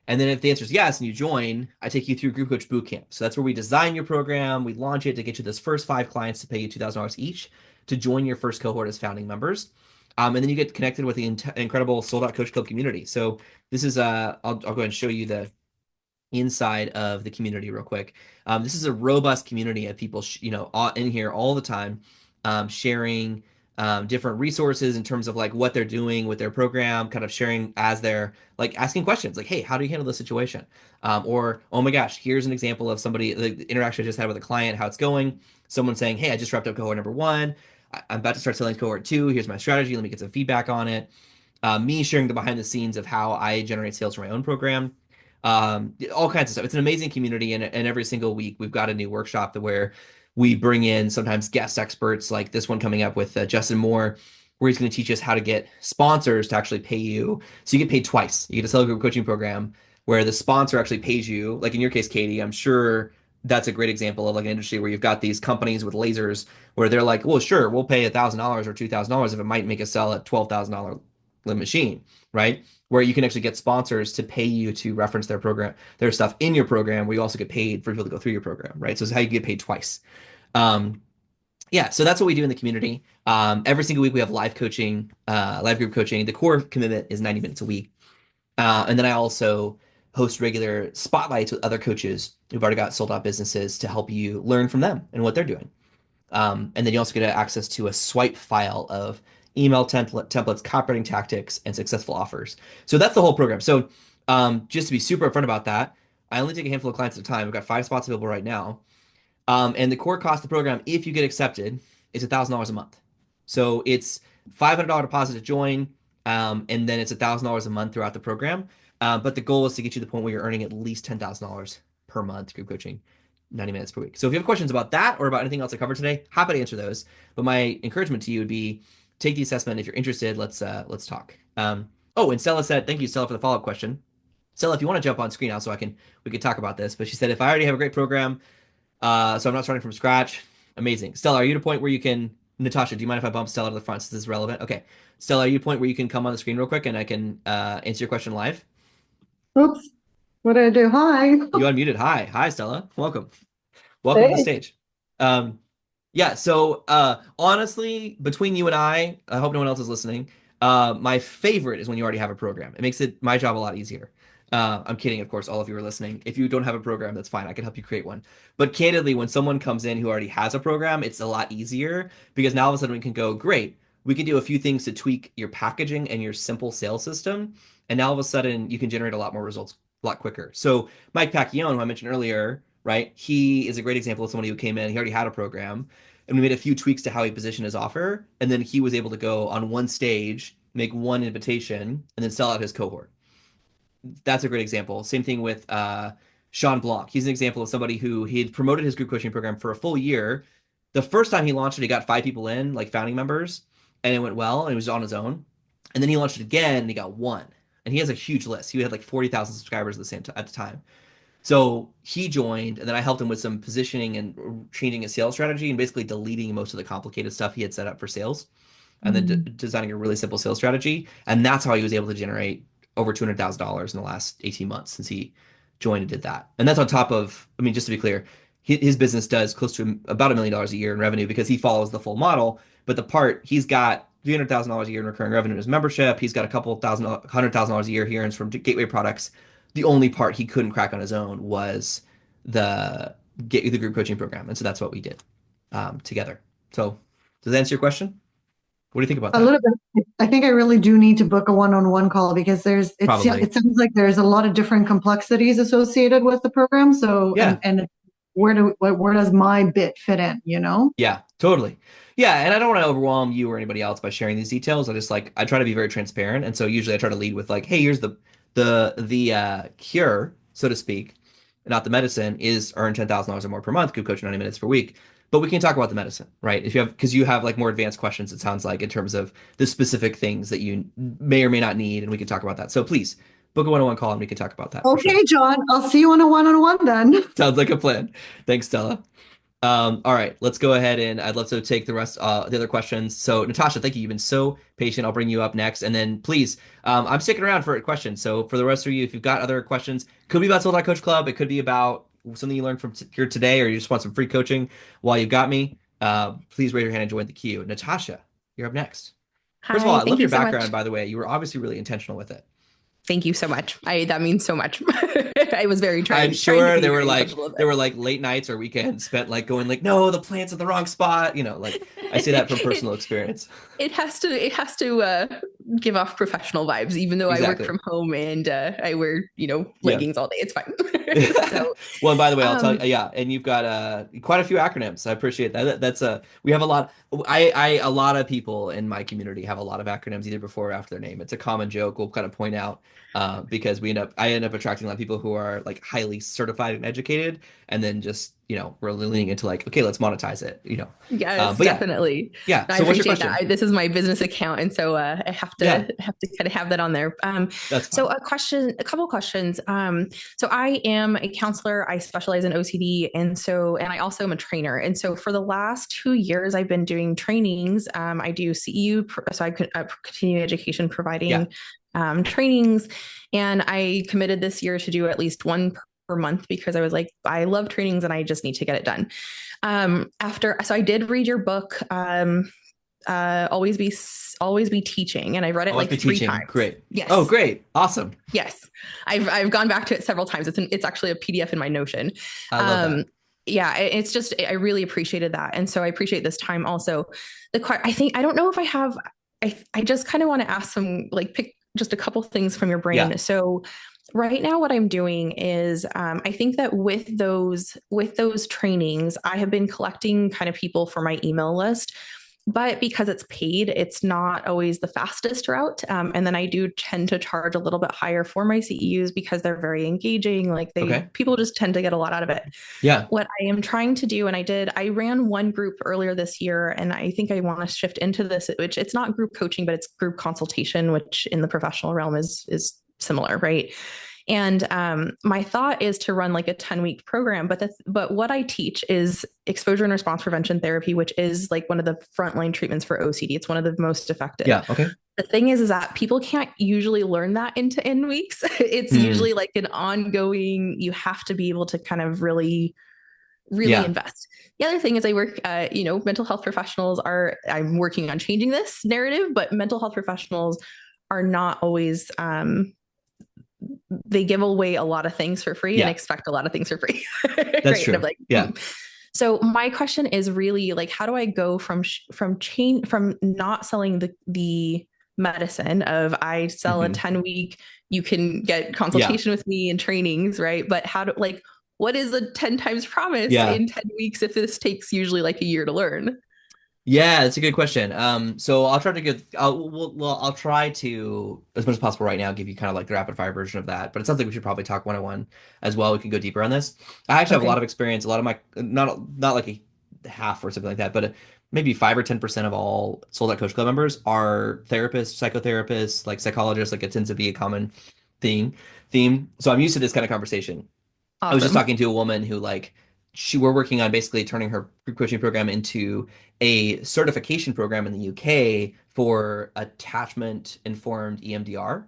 And then if the answer is yes and you join, I take you through Group Coach Bootcamp. So that's where we design your program, we launch it to get you those first 5 clients to pay you $2,000 each to join your first cohort as founding members. And then you get connected with the incredible Sold Out Coach Club community. So this is I'll go ahead and show you the inside of the community real quick. This is a robust community of people, in here all the time, sharing different resources in terms of like what they're doing with their program, kind of sharing as they're like asking questions like, hey, how do you handle this situation? Or, oh my gosh, here's an example of somebody, the interaction I just had with a client, how it's going. Someone saying, hey, I just wrapped up cohort number 1. I'm about to start selling cohort 2. Here's my strategy. Let me get some feedback on it. Me sharing the behind the scenes of how I generate sales for my own program. All kinds of stuff. It's an amazing community, and every single week we've got a new workshop where we bring in sometimes guest experts, like this one coming up with Justin Moore, where he's going to teach us how to get sponsors to actually pay you. So you get paid twice. You get a sell group coaching program where the sponsor actually pays you. Like in your case, Katie, I'm sure that's a great example of like an industry where you've got these companies with lasers where they're like, well, sure, we'll pay $1,000 or $2,000 if it might make us sell a $12,000 machine, right? Where you can actually get sponsors to pay you to reference their program, their stuff in your program, where you also get paid for people to go through your program, right? So it's how you get paid twice. Yeah, so that's what we do in the community. Every single week we have live coaching, live group coaching. The core commitment is 90 minutes a week. And then I also host regular spotlights with other coaches who've already got sold out businesses to help you learn from them and what they're doing. And then you also get access to a swipe file of email templates, copywriting tactics, and successful offers. So that's the whole program. So just to be super upfront about that, I only take a handful of clients at a time. We've got 5 spots available right now. And the core cost of the program, if you get accepted, is $1,000 a month. So it's $500 deposit to join, and then it's $1,000 a month throughout the program. But the goal is to get you to the point where you're earning at least $10,000 per month group coaching, 90 minutes per week. So if you have questions about that or about anything else I covered today, happy to answer those. But my encouragement to you would be take the assessment. If you're interested, let's talk. Oh, and Stella said, thank you, Stella, for the follow-up question. Stella, if you want to jump on screen now so we could talk about this. But she said, if I already have a great program, so I'm not starting from scratch. Amazing. Stella, are you at a point where you can, Natasha, do you mind if I bump Stella to the front since this is relevant? Okay. Stella, are you at a point where you can come on the screen real quick and I can answer your question live? Oops. What did I do? Hi. You unmuted. Hi. Hi, Stella. Welcome. Welcome to the stage. Yeah, so honestly, between you and I hope no one else is listening. My favorite is when you already have a program. It makes my job a lot easier. I'm kidding, of course, all of you are listening. If you don't have a program, that's fine. I can help you create one. But candidly, when someone comes in who already has a program, it's a lot easier because now all of a sudden we can go, great, we can do a few things to tweak your packaging and your simple sales system. And now all of a sudden you can generate a lot more results a lot quicker. So Mike Pacquiao, who I mentioned earlier, right? He is a great example of somebody who came in, he already had a program, and we made a few tweaks to how he positioned his offer. And then he was able to go on one stage, make one invitation, and then sell out his cohort. That's a great example. Same thing with Sean Blanc. He's an example of somebody who he had promoted his group coaching program for a full year. The first time he launched it, he got 5 people in, like founding members, and it went well, and he was on his own. And then he launched it again, and he got 1. And he has a huge list. He had like 40,000 subscribers at the time. So he joined, and then I helped him with some positioning and changing his sales strategy and basically deleting most of the complicated stuff he had set up for sales, and then designing a really simple sales strategy. And that's how he was able to generate over $200,000 in the last 18 months since he joined and did that. And that's on top of, I mean, just to be clear, his business does close to about $1 million a year in revenue because he follows the full model. But the part, he's got $300,000 a year in recurring revenue in his membership. He's got a couple $100,000 a year he earns from Gateway products. The only part he couldn't crack on his own was the group coaching program. And so that's what we did together. So does that answer your question? What do you think about that? A little bit. I think I really do need to book a one-on-one call because it sounds like there's a lot of different complexities associated with the program. So, yeah. and where does my bit fit in, you know? Yeah, totally. Yeah. And I don't want to overwhelm you or anybody else by sharing these details. I try to be very transparent. And so usually I try to lead with like, hey, here's the cure, so to speak, not the medicine, is earn $10,000 or more per month, group coach 90 minutes per week. But we can talk about the medicine, right? Because you have like more advanced questions, it sounds like, in terms of the specific things that you may or may not need, and we can talk about that. So please book a one-on-one call and we can talk about that. Okay, John, I'll see you on a one-on-one then. Sounds like a plan. Thanks, Stella. All right, let's go ahead and I'd love to take the rest, the other questions. So Natasha, thank you. You've been so patient. I'll bring you up next. And then please, I'm sticking around for questions. So for the rest of you, if you've got other questions, could be about Sold Out Coach Club. It could be about something you learned from here today, or you just want some free coaching while you've got me. Please raise your hand and join the queue. Natasha, you're up next. First of all, I love your background, by the way. You were obviously really intentional with it. Thank you so much. That means so much. I was very I'm sure there were like late nights or weekends spent like going like, no, the plant's at the wrong spot. You know, like I say that from personal experience. It has to give off professional vibes, even though I work from home and I wear, leggings all day. It's fine. So, well, and by the way, I'll tell you, yeah, and you've got quite a few acronyms. I appreciate that. That's we have a lot. A lot of people in my community have a lot of acronyms either before or after their name. It's a common joke. We'll kind of point out because I end up attracting a lot of people who are like highly certified and educated, and then just we're leaning into like, okay, let's monetize it. Yes, definitely. Yeah. So what's your question? That. This is my business account, and so I have to kind of have that on there. So a couple questions. So I am a counselor. I specialize in OCD, and I also am a trainer. And so for the last 2 years, I've been doing trainings. I do CEU, so I could continue education providing trainings, and I committed this year to do at least one per month because I was like, I love trainings and I just need to get it done. So I did read your book, Always Be Teaching, and I read it like 3 times. Great. Yes. Oh, great. Awesome. Yes. I've gone back to it several times. It's actually a PDF in my Notion. I love that. Yeah, it's just, I really appreciated that. And so I appreciate this time also. I don't know if I have, I just kind of want to ask some, pick just a couple things from your brain. Yeah. So right now what I'm doing is, I think that with those trainings, I have been collecting kind of people for my email list. but because it's paid, it's not always the fastest route. And then I do tend to charge a little bit higher for my CEUs because they're very engaging. Like people just tend to get a lot out of it. Yeah. What I am trying to do, and I ran one group earlier this year, and I think I want to shift into this, which it's not group coaching, but it's group consultation, which in the professional realm is similar, right? And my thought is to run like a 10-week program, but what I teach is exposure and response prevention therapy, which is like one of the frontline treatments for OCD. It's one of the most effective. Yeah. Okay. The thing is that people can't usually learn that in 10 weeks. It's usually like an ongoing, you have to be able to kind of really invest. The other thing is I work, mental health professionals I'm working on changing this narrative, but mental health professionals are not always, they give away a lot of things for free and expect a lot of things for free. That's true. Like, So my question is really like, how do I go from not selling the medicine of I sell a 10-week, you can get consultation with me and trainings, right? But what is a 10 times promise in 10 weeks if this takes usually like a year to learn? Yeah, that's a good question. So I'll try to, as much as possible right now, give you kind of like the rapid fire version of that. But it sounds like we should probably talk one-on-one as well. We can go deeper on this. I actually have a lot of experience. A lot of my, not like a half or something like that, but maybe 5 or 10% of all Sold Out Coach Club members are therapists, psychotherapists, like psychologists. Like it tends to be a common theme. So I'm used to this kind of conversation. Awesome. I was just talking to a woman who we're working on basically turning her group coaching program into a certification program in the UK for attachment informed EMDR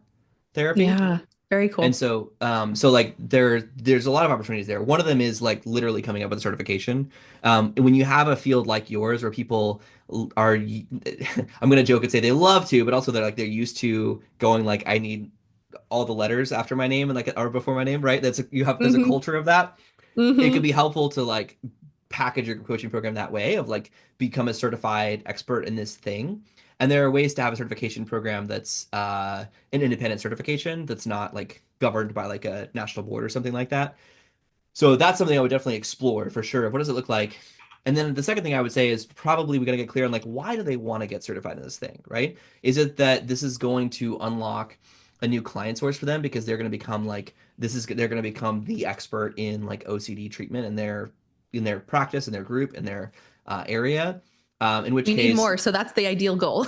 therapy. Yeah, very cool. And so, there's a lot of opportunities there. One of them is like literally coming up with a certification. When you have a field like yours where people are, I'm going to joke and say they love to, but also they're used to going like, I need all the letters after my name and or before my name, right? There's a culture of that. It could be helpful to package your coaching program that way of become a certified expert in this thing. And there are ways to have a certification program that's an independent certification that's not governed by a national board or something like that. So that's something I would definitely explore for sure. What does it look like? And then the second thing I would say is probably we got to get clear on why do they want to get certified in this thing, right? Is it that this is going to unlock a new client source for them because they're going to become they're going to become the expert in OCD treatment in their practice, in their group, in their area, in which we case need more. So that's the ideal goal.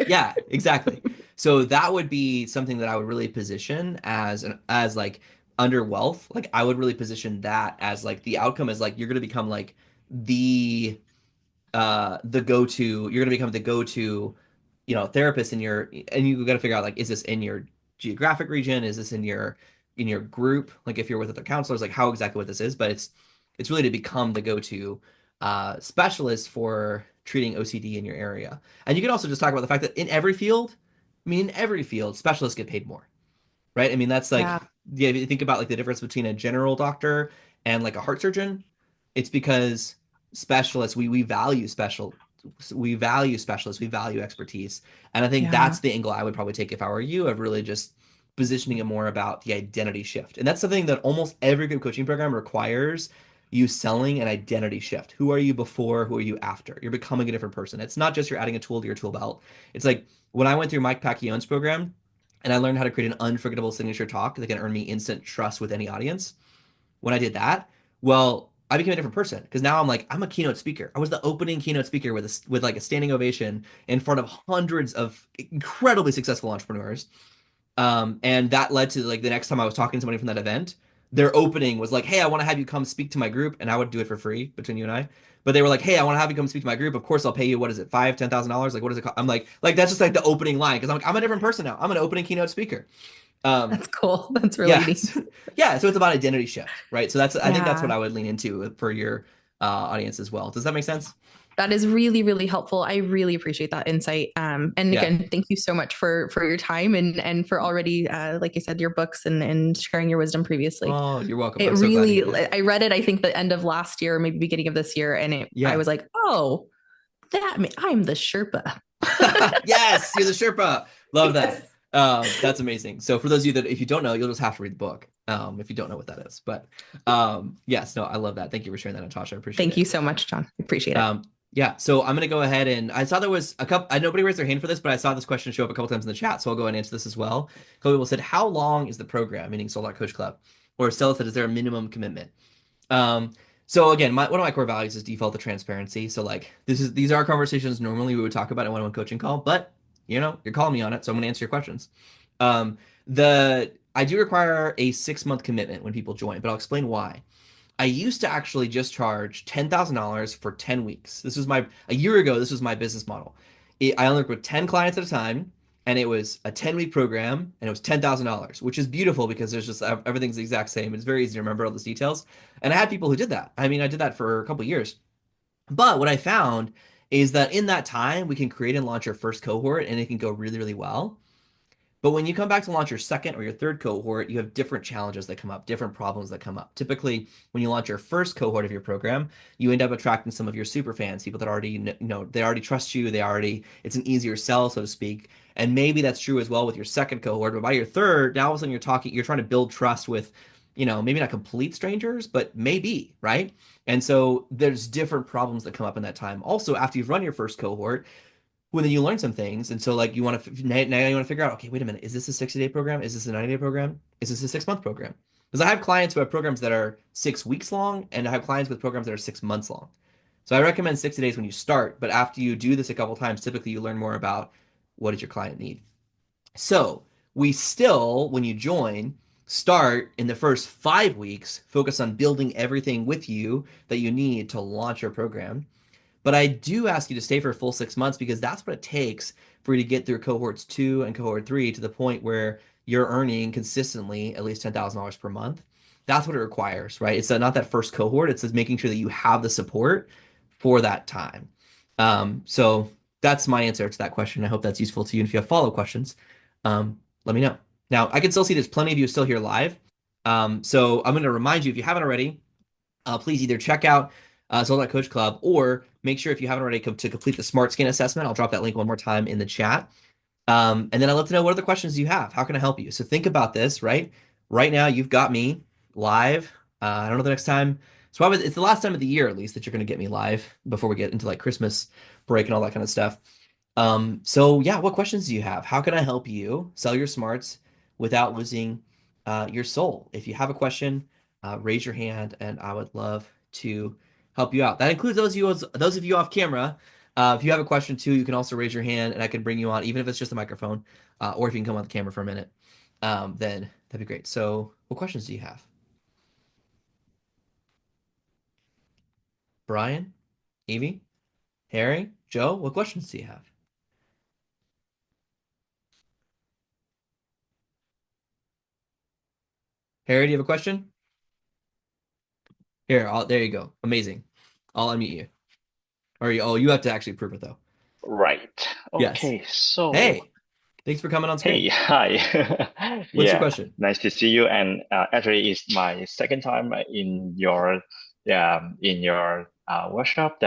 Yeah, exactly. So that would be something that I would really position as under wealth. I would really position that as the outcome is you're going to become the go-to, you're going to become the go-to, therapist and you got to figure out is this in your geographic region, is this in your group, if you're with other counselors, how exactly what this is, but it's really to become the go-to specialist for treating OCD in your area. And you can also just talk about the fact that in every field, specialists get paid more, right? I mean, that's if you think about the difference between a general doctor and a heart surgeon, it's because specialists, we value specialists, we value expertise. And I think that's the angle I would probably take if I were you, of really just positioning it more about the identity shift. And that's something that almost every group coaching program requires you selling an identity shift. Who are you before? Who are you after? You're becoming a different person. It's not just you're adding a tool to your tool belt. It's when I went through Mike Pacchione's program and I learned how to create an unforgettable signature talk that can earn me instant trust with any audience. When I did that, well, I became a different person because now I'm a keynote speaker. I was the opening keynote speaker with a standing ovation in front of hundreds of incredibly successful entrepreneurs. And that led to the next time I was talking to somebody from that event, their opening was hey, I want to have you come speak to my group. And I would do it for free between you and I. But they were hey, I want to have you come speak to my group. Of course, I'll pay you. What is it? $5,000, $10,000? What does it cost? I'm that's just the opening line. Cause I'm a different person now. I'm an opening keynote speaker. That's cool. That's really neat. Yeah. So it's about identity shift, right? So I think that's what I would lean into for your audience as well. Does that make sense? That is really, really helpful. I really appreciate that insight. And again, thank you so much for your time and for already, like I said, your books and sharing your wisdom previously. Oh, you're welcome. It really, I read it, I think the end of last year, maybe beginning of this year. And I was oh, I'm the Sherpa. Yes, you're the Sherpa. Love that. That's amazing. So for those of you that, if you don't know, you'll just have to read the book. If you don't know what that is, but yes, no, I love that. Thank you for sharing that, Natasha. I appreciate it. Thank you so much, John. Appreciate it. Yeah, so I'm gonna go ahead and I saw there was a couple. Nobody raised their hand for this, but I saw this question show up a couple times in the chat, so I'll go ahead and answer this as well. A couple people said, "How long is the program?" Meaning Sold Out Coach Club, or Stella said, "Is there a minimum commitment?" Um, so again, one of my core values is default to transparency. So like these are conversations normally we would talk about in one-on-one coaching call, but you're calling me on it, so I'm gonna answer your questions. Um, the I do require a 6-month commitment when people join, but I'll explain why. I used to actually just charge $10,000 for 10 weeks. A year ago, this was my business model. I only worked with 10 clients at a time, and it was a 10-week program, and it was $10,000, which is beautiful because there's just everything's the exact same. It's very easy to remember all those details. And I had people who did that. I mean, I did that for a couple of years. But what I found is that in that time, we can create and launch our first cohort, and it can go really, really well. But when you come back to launch your second or your third cohort, you have different challenges that come up, different problems that come up. Typically, when you launch your first cohort of your program, you end up attracting some of your super fans, people that already they already trust you, it's an easier sell, so to speak. And maybe that's true as well with your second cohort, but by your third, now all of a sudden you're trying to build trust with, maybe not complete strangers, but maybe, right? And so there's different problems that come up in that time. Also, after you've run your first cohort, well, then you learn some things. And so like you want to now you want to figure out, okay, wait a minute, is this a 60-day program? Is this a 90-day program? Is this a 6-month program? Because I have clients who have programs that are 6 weeks long, and I have clients with programs that are 6 months long. So I recommend 60 days when you start, but after you do this a couple times, typically you learn more about what does your client need. So we still, when you join, start in the first 5 weeks, focus on building everything with you that you need to launch your program. But I do ask you to stay for a full 6 months because that's what it takes for you to get through cohorts 2 and cohort 3 to the point where you're earning consistently at least $10,000 per month. That's what it requires, right? It's not that first cohort. It's just making sure that you have the support for that time. So that's my answer to that question. I hope that's useful to you. And if you have follow-up questions, let me know. Now, I can still see there's plenty of you still here live. So I'm going to remind you, if you haven't already, please either check out Sold Out Coach Club, or make sure if you haven't already to complete the Smart Scan assessment. I'll drop that link one more time in the chat. And then I'd love to know what other questions you have. How can I help you? So think about this, right? Right now, you've got me live. I don't know the next time. So it's the last time of the year, at least, that you're going to get me live before we get into like Christmas break and all that kind of stuff. So yeah, what questions do you have? How can I help you sell your smarts without losing your soul? If you have a question, raise your hand, and I would love to help you out. That includes those of you off camera. If you have a question too, you can also raise your hand, and I can bring you on, even if it's just a microphone, or if you can come on the camera for a minute, then that'd be great. So, what questions do you have? Brian, Amy, Harry, Joe, what questions do you have? Harry, do you have a question? Here, there you go. Amazing. I'll unmute you. You have to actually prove it though. Right. Okay. Yes. So, hey, thanks for coming on screen. Hey, hi. What's your question? Nice to see you. And actually, it's my second time in your workshop.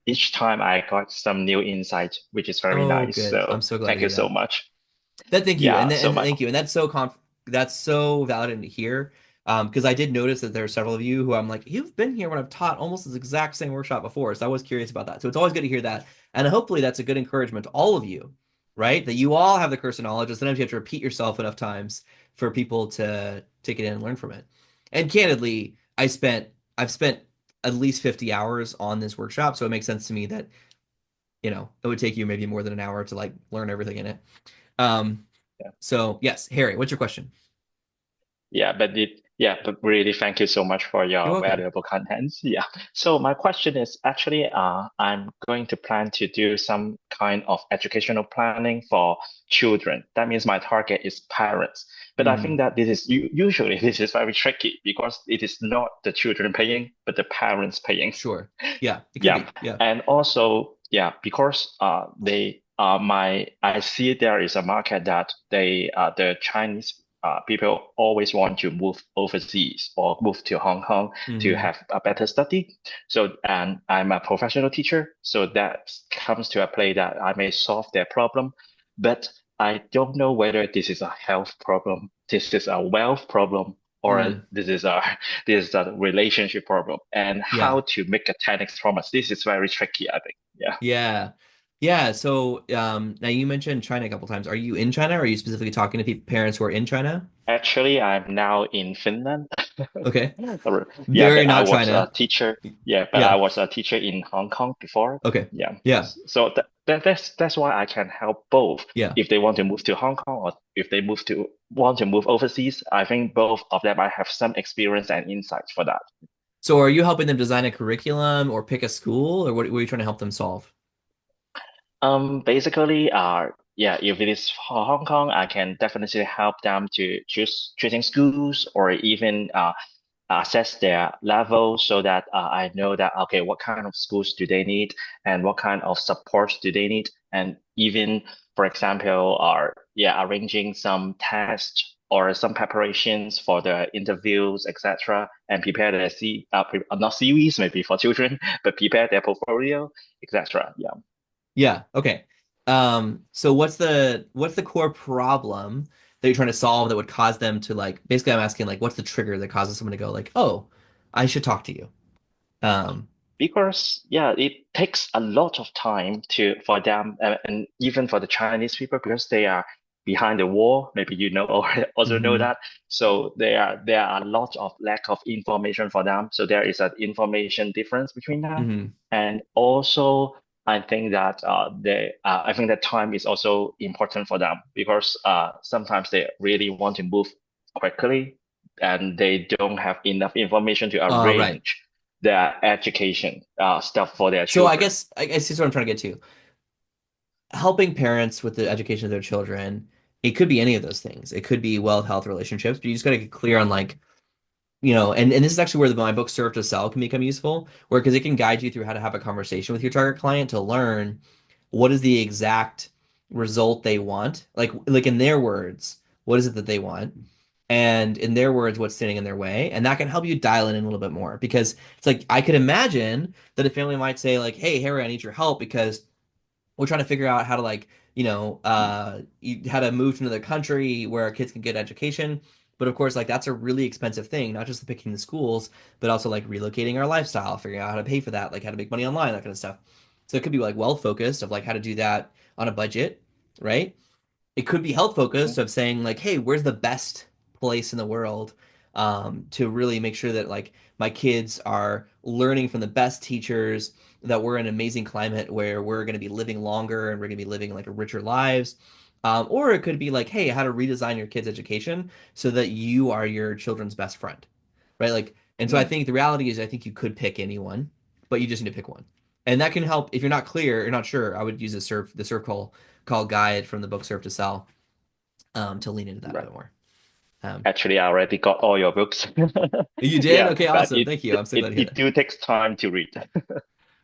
Each time I got some new insight, which is very nice. Good. So I'm so glad. Thank you so much. Thank you, thank you, and that's so validating to hear. Because I did notice that there are several of you who I'm like, you've been here when I've taught almost this exact same workshop before. So I was curious about that. So it's always good to hear that. And hopefully that's a good encouragement to all of you, right? That you all have the curse of knowledge, and sometimes you have to repeat yourself enough times for people to take it in and learn from it. And candidly, I've spent at least 50 hours on this workshop. So it makes sense to me that, it would take you maybe more than an hour to like learn everything in it. So yes, Harry, what's your question? But really thank you so much for your valuable content. Yeah. So my question is actually, I'm going to plan to do some kind of educational planning for children. That means my target is parents. But I think that this is very tricky because it is not the children paying, but the parents paying. Sure. Yeah. Yeah. And also, because I see there is a market that the Chinese people always want to move overseas or move to Hong Kong to have a better study. So, and I'm a professional teacher, so that comes to a play that I may solve their problem. But I don't know whether this is a health problem, this is a wealth problem, or this is a this is a relationship problem, and Yeah. how to make a 10x promise. This is very tricky, I think. Yeah. Yeah. So now you mentioned China a couple times. Are you in China, or are you specifically talking to parents who are in China? Actually, I'm now in Finland. Okay. Yeah, Very but I not was a China. teacher. Yeah, but I Yeah. was a teacher in Hong Kong before. Okay. Yeah. Yeah. So that's why I can help both. Yeah. If they want to move to Hong Kong or if they want to move overseas, I think both of them I have some experience and insights for that. So are you helping them design a curriculum or pick a school, or what are you trying to help them solve? Basically, yeah, if it is for Hong Kong, I can definitely help them to choosing schools or even assess their level so that I know that okay, what kind of schools do they need and what kind of support do they need, and even for example, yeah, arranging some tests or some preparations for the interviews, etc., and prepare their not CVs maybe for children, but prepare their portfolio, etc. Yeah. Yeah. Okay. So what's the core problem that you're trying to solve that would cause them to like basically I'm asking like what's the trigger that causes someone to go like, "Oh, I should talk to you." Um, Because yeah, it takes a lot of time for them and even for the Chinese people because they are behind the wall. Maybe you know or also know mhm, that. So there are a lot of lack of information for them. So there is an information difference between them. mhm. And also I think that I think that time is also important for them because sometimes they really want to move quickly and they don't have enough information to Right. arrange their education stuff for their So I children. guess this is what I'm trying to get to. Helping parents with the education of their children, it could be any of those things. It could be wealth, health, relationships, but you just got to get clear on like and this is actually where my book Serve to Sell can become useful, where because it can guide you through how to have a conversation with your target client to learn what is the exact result they want, like in their words, what is it that they want, and in their words, what's standing in their way, and that can help you dial it in a little bit more because it's like I could imagine that a family might say like, "Hey, Harry, I need your help because we're trying to figure out how to how to move to another country where our kids can get education." But of course, like that's a really expensive thing, not just picking the schools, but also like relocating our lifestyle, figuring out how to pay for that, like how to make money online, that kind of stuff. So it could be like well focused of like how to do that on a budget, right? It could be health focused of saying like, hey, where's the best place in the world to really make sure that like my kids are learning from the best teachers, that we're in an amazing climate where we're going to be living longer and we're going to be living like richer lives. Or it could be like, hey, how to redesign your kids' education so that you are your children's best friend, right? Like, and so I Mm, think the reality is I think you could pick anyone, but you just need to pick one. And that can help if you're not clear, you're not sure. I would use the serve call guide from the book Serve to Sell to lean into that a right. bit more. Um, Actually, I already got all your books. you did? Yeah, Okay, but awesome. Thank you. I'm so glad to hear it that. do takes time to read.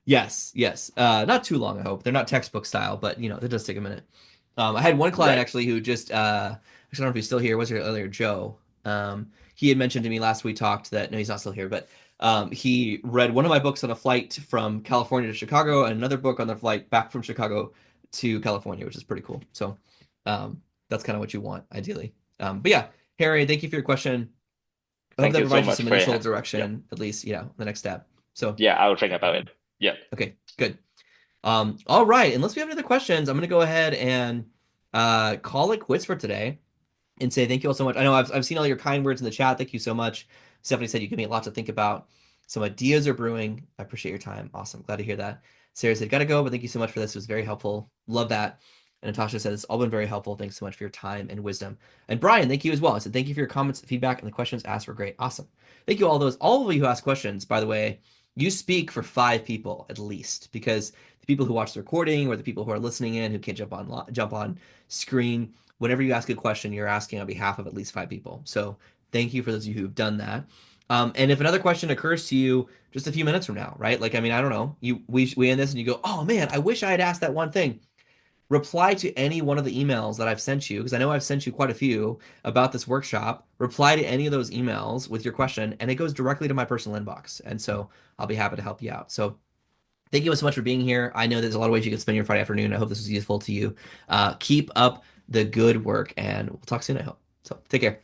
Yes, yes. Not too long, I hope. They're not textbook style, but that does take a minute. I had one client Right. actually who just actually I don't know if he's still here. Was here earlier, Joe. He had mentioned to me last we talked that no, he's not still here, but he read one of my books on a flight from California to Chicago and another book on the flight back from Chicago to California, which is pretty cool. So that's kind of what you want, ideally. But yeah, Harry, thank you for your question. I hope Thank that you so provides you much some for your initial help. Yeah. direction, at least, the next step. So, Yeah, I will think about it. Yeah. okay, good. All right. Unless we have any other questions, I'm going to go ahead and call it quits for today and say thank you all so much. I know I've seen all your kind words in the chat. Thank you so much. Stephanie said you give me a lot to think about. Some ideas are brewing. I appreciate your time. Awesome. Glad to hear that. Sarah said, gotta go, but thank you so much for this. It was very helpful. Love that. And Natasha said, it's all been very helpful. Thanks so much for your time and wisdom. And Brian, thank you as well. I said, thank you for your comments, feedback, and the questions asked were great. Awesome. Thank you all of you who asked questions, by the way. You speak for 5 people at least, because the people who watch the recording or the people who are listening in who can't jump on screen, whenever you ask a question, you're asking on behalf of at least 5 people. So thank you for those of you who've done that. And if another question occurs to you just a few minutes from now, right? Like, I mean, I don't know, we end this and you go, oh man, I wish I had asked that one thing. Reply to any one of the emails that I've sent you, because I know I've sent you quite a few about this workshop. Reply to any of those emails with your question, and it goes directly to my personal inbox. And so I'll be happy to help you out. So thank you so much for being here. I know there's a lot of ways you can spend your Friday afternoon. I hope this was useful to you. Keep up the good work, and we'll talk soon, I hope. So take care.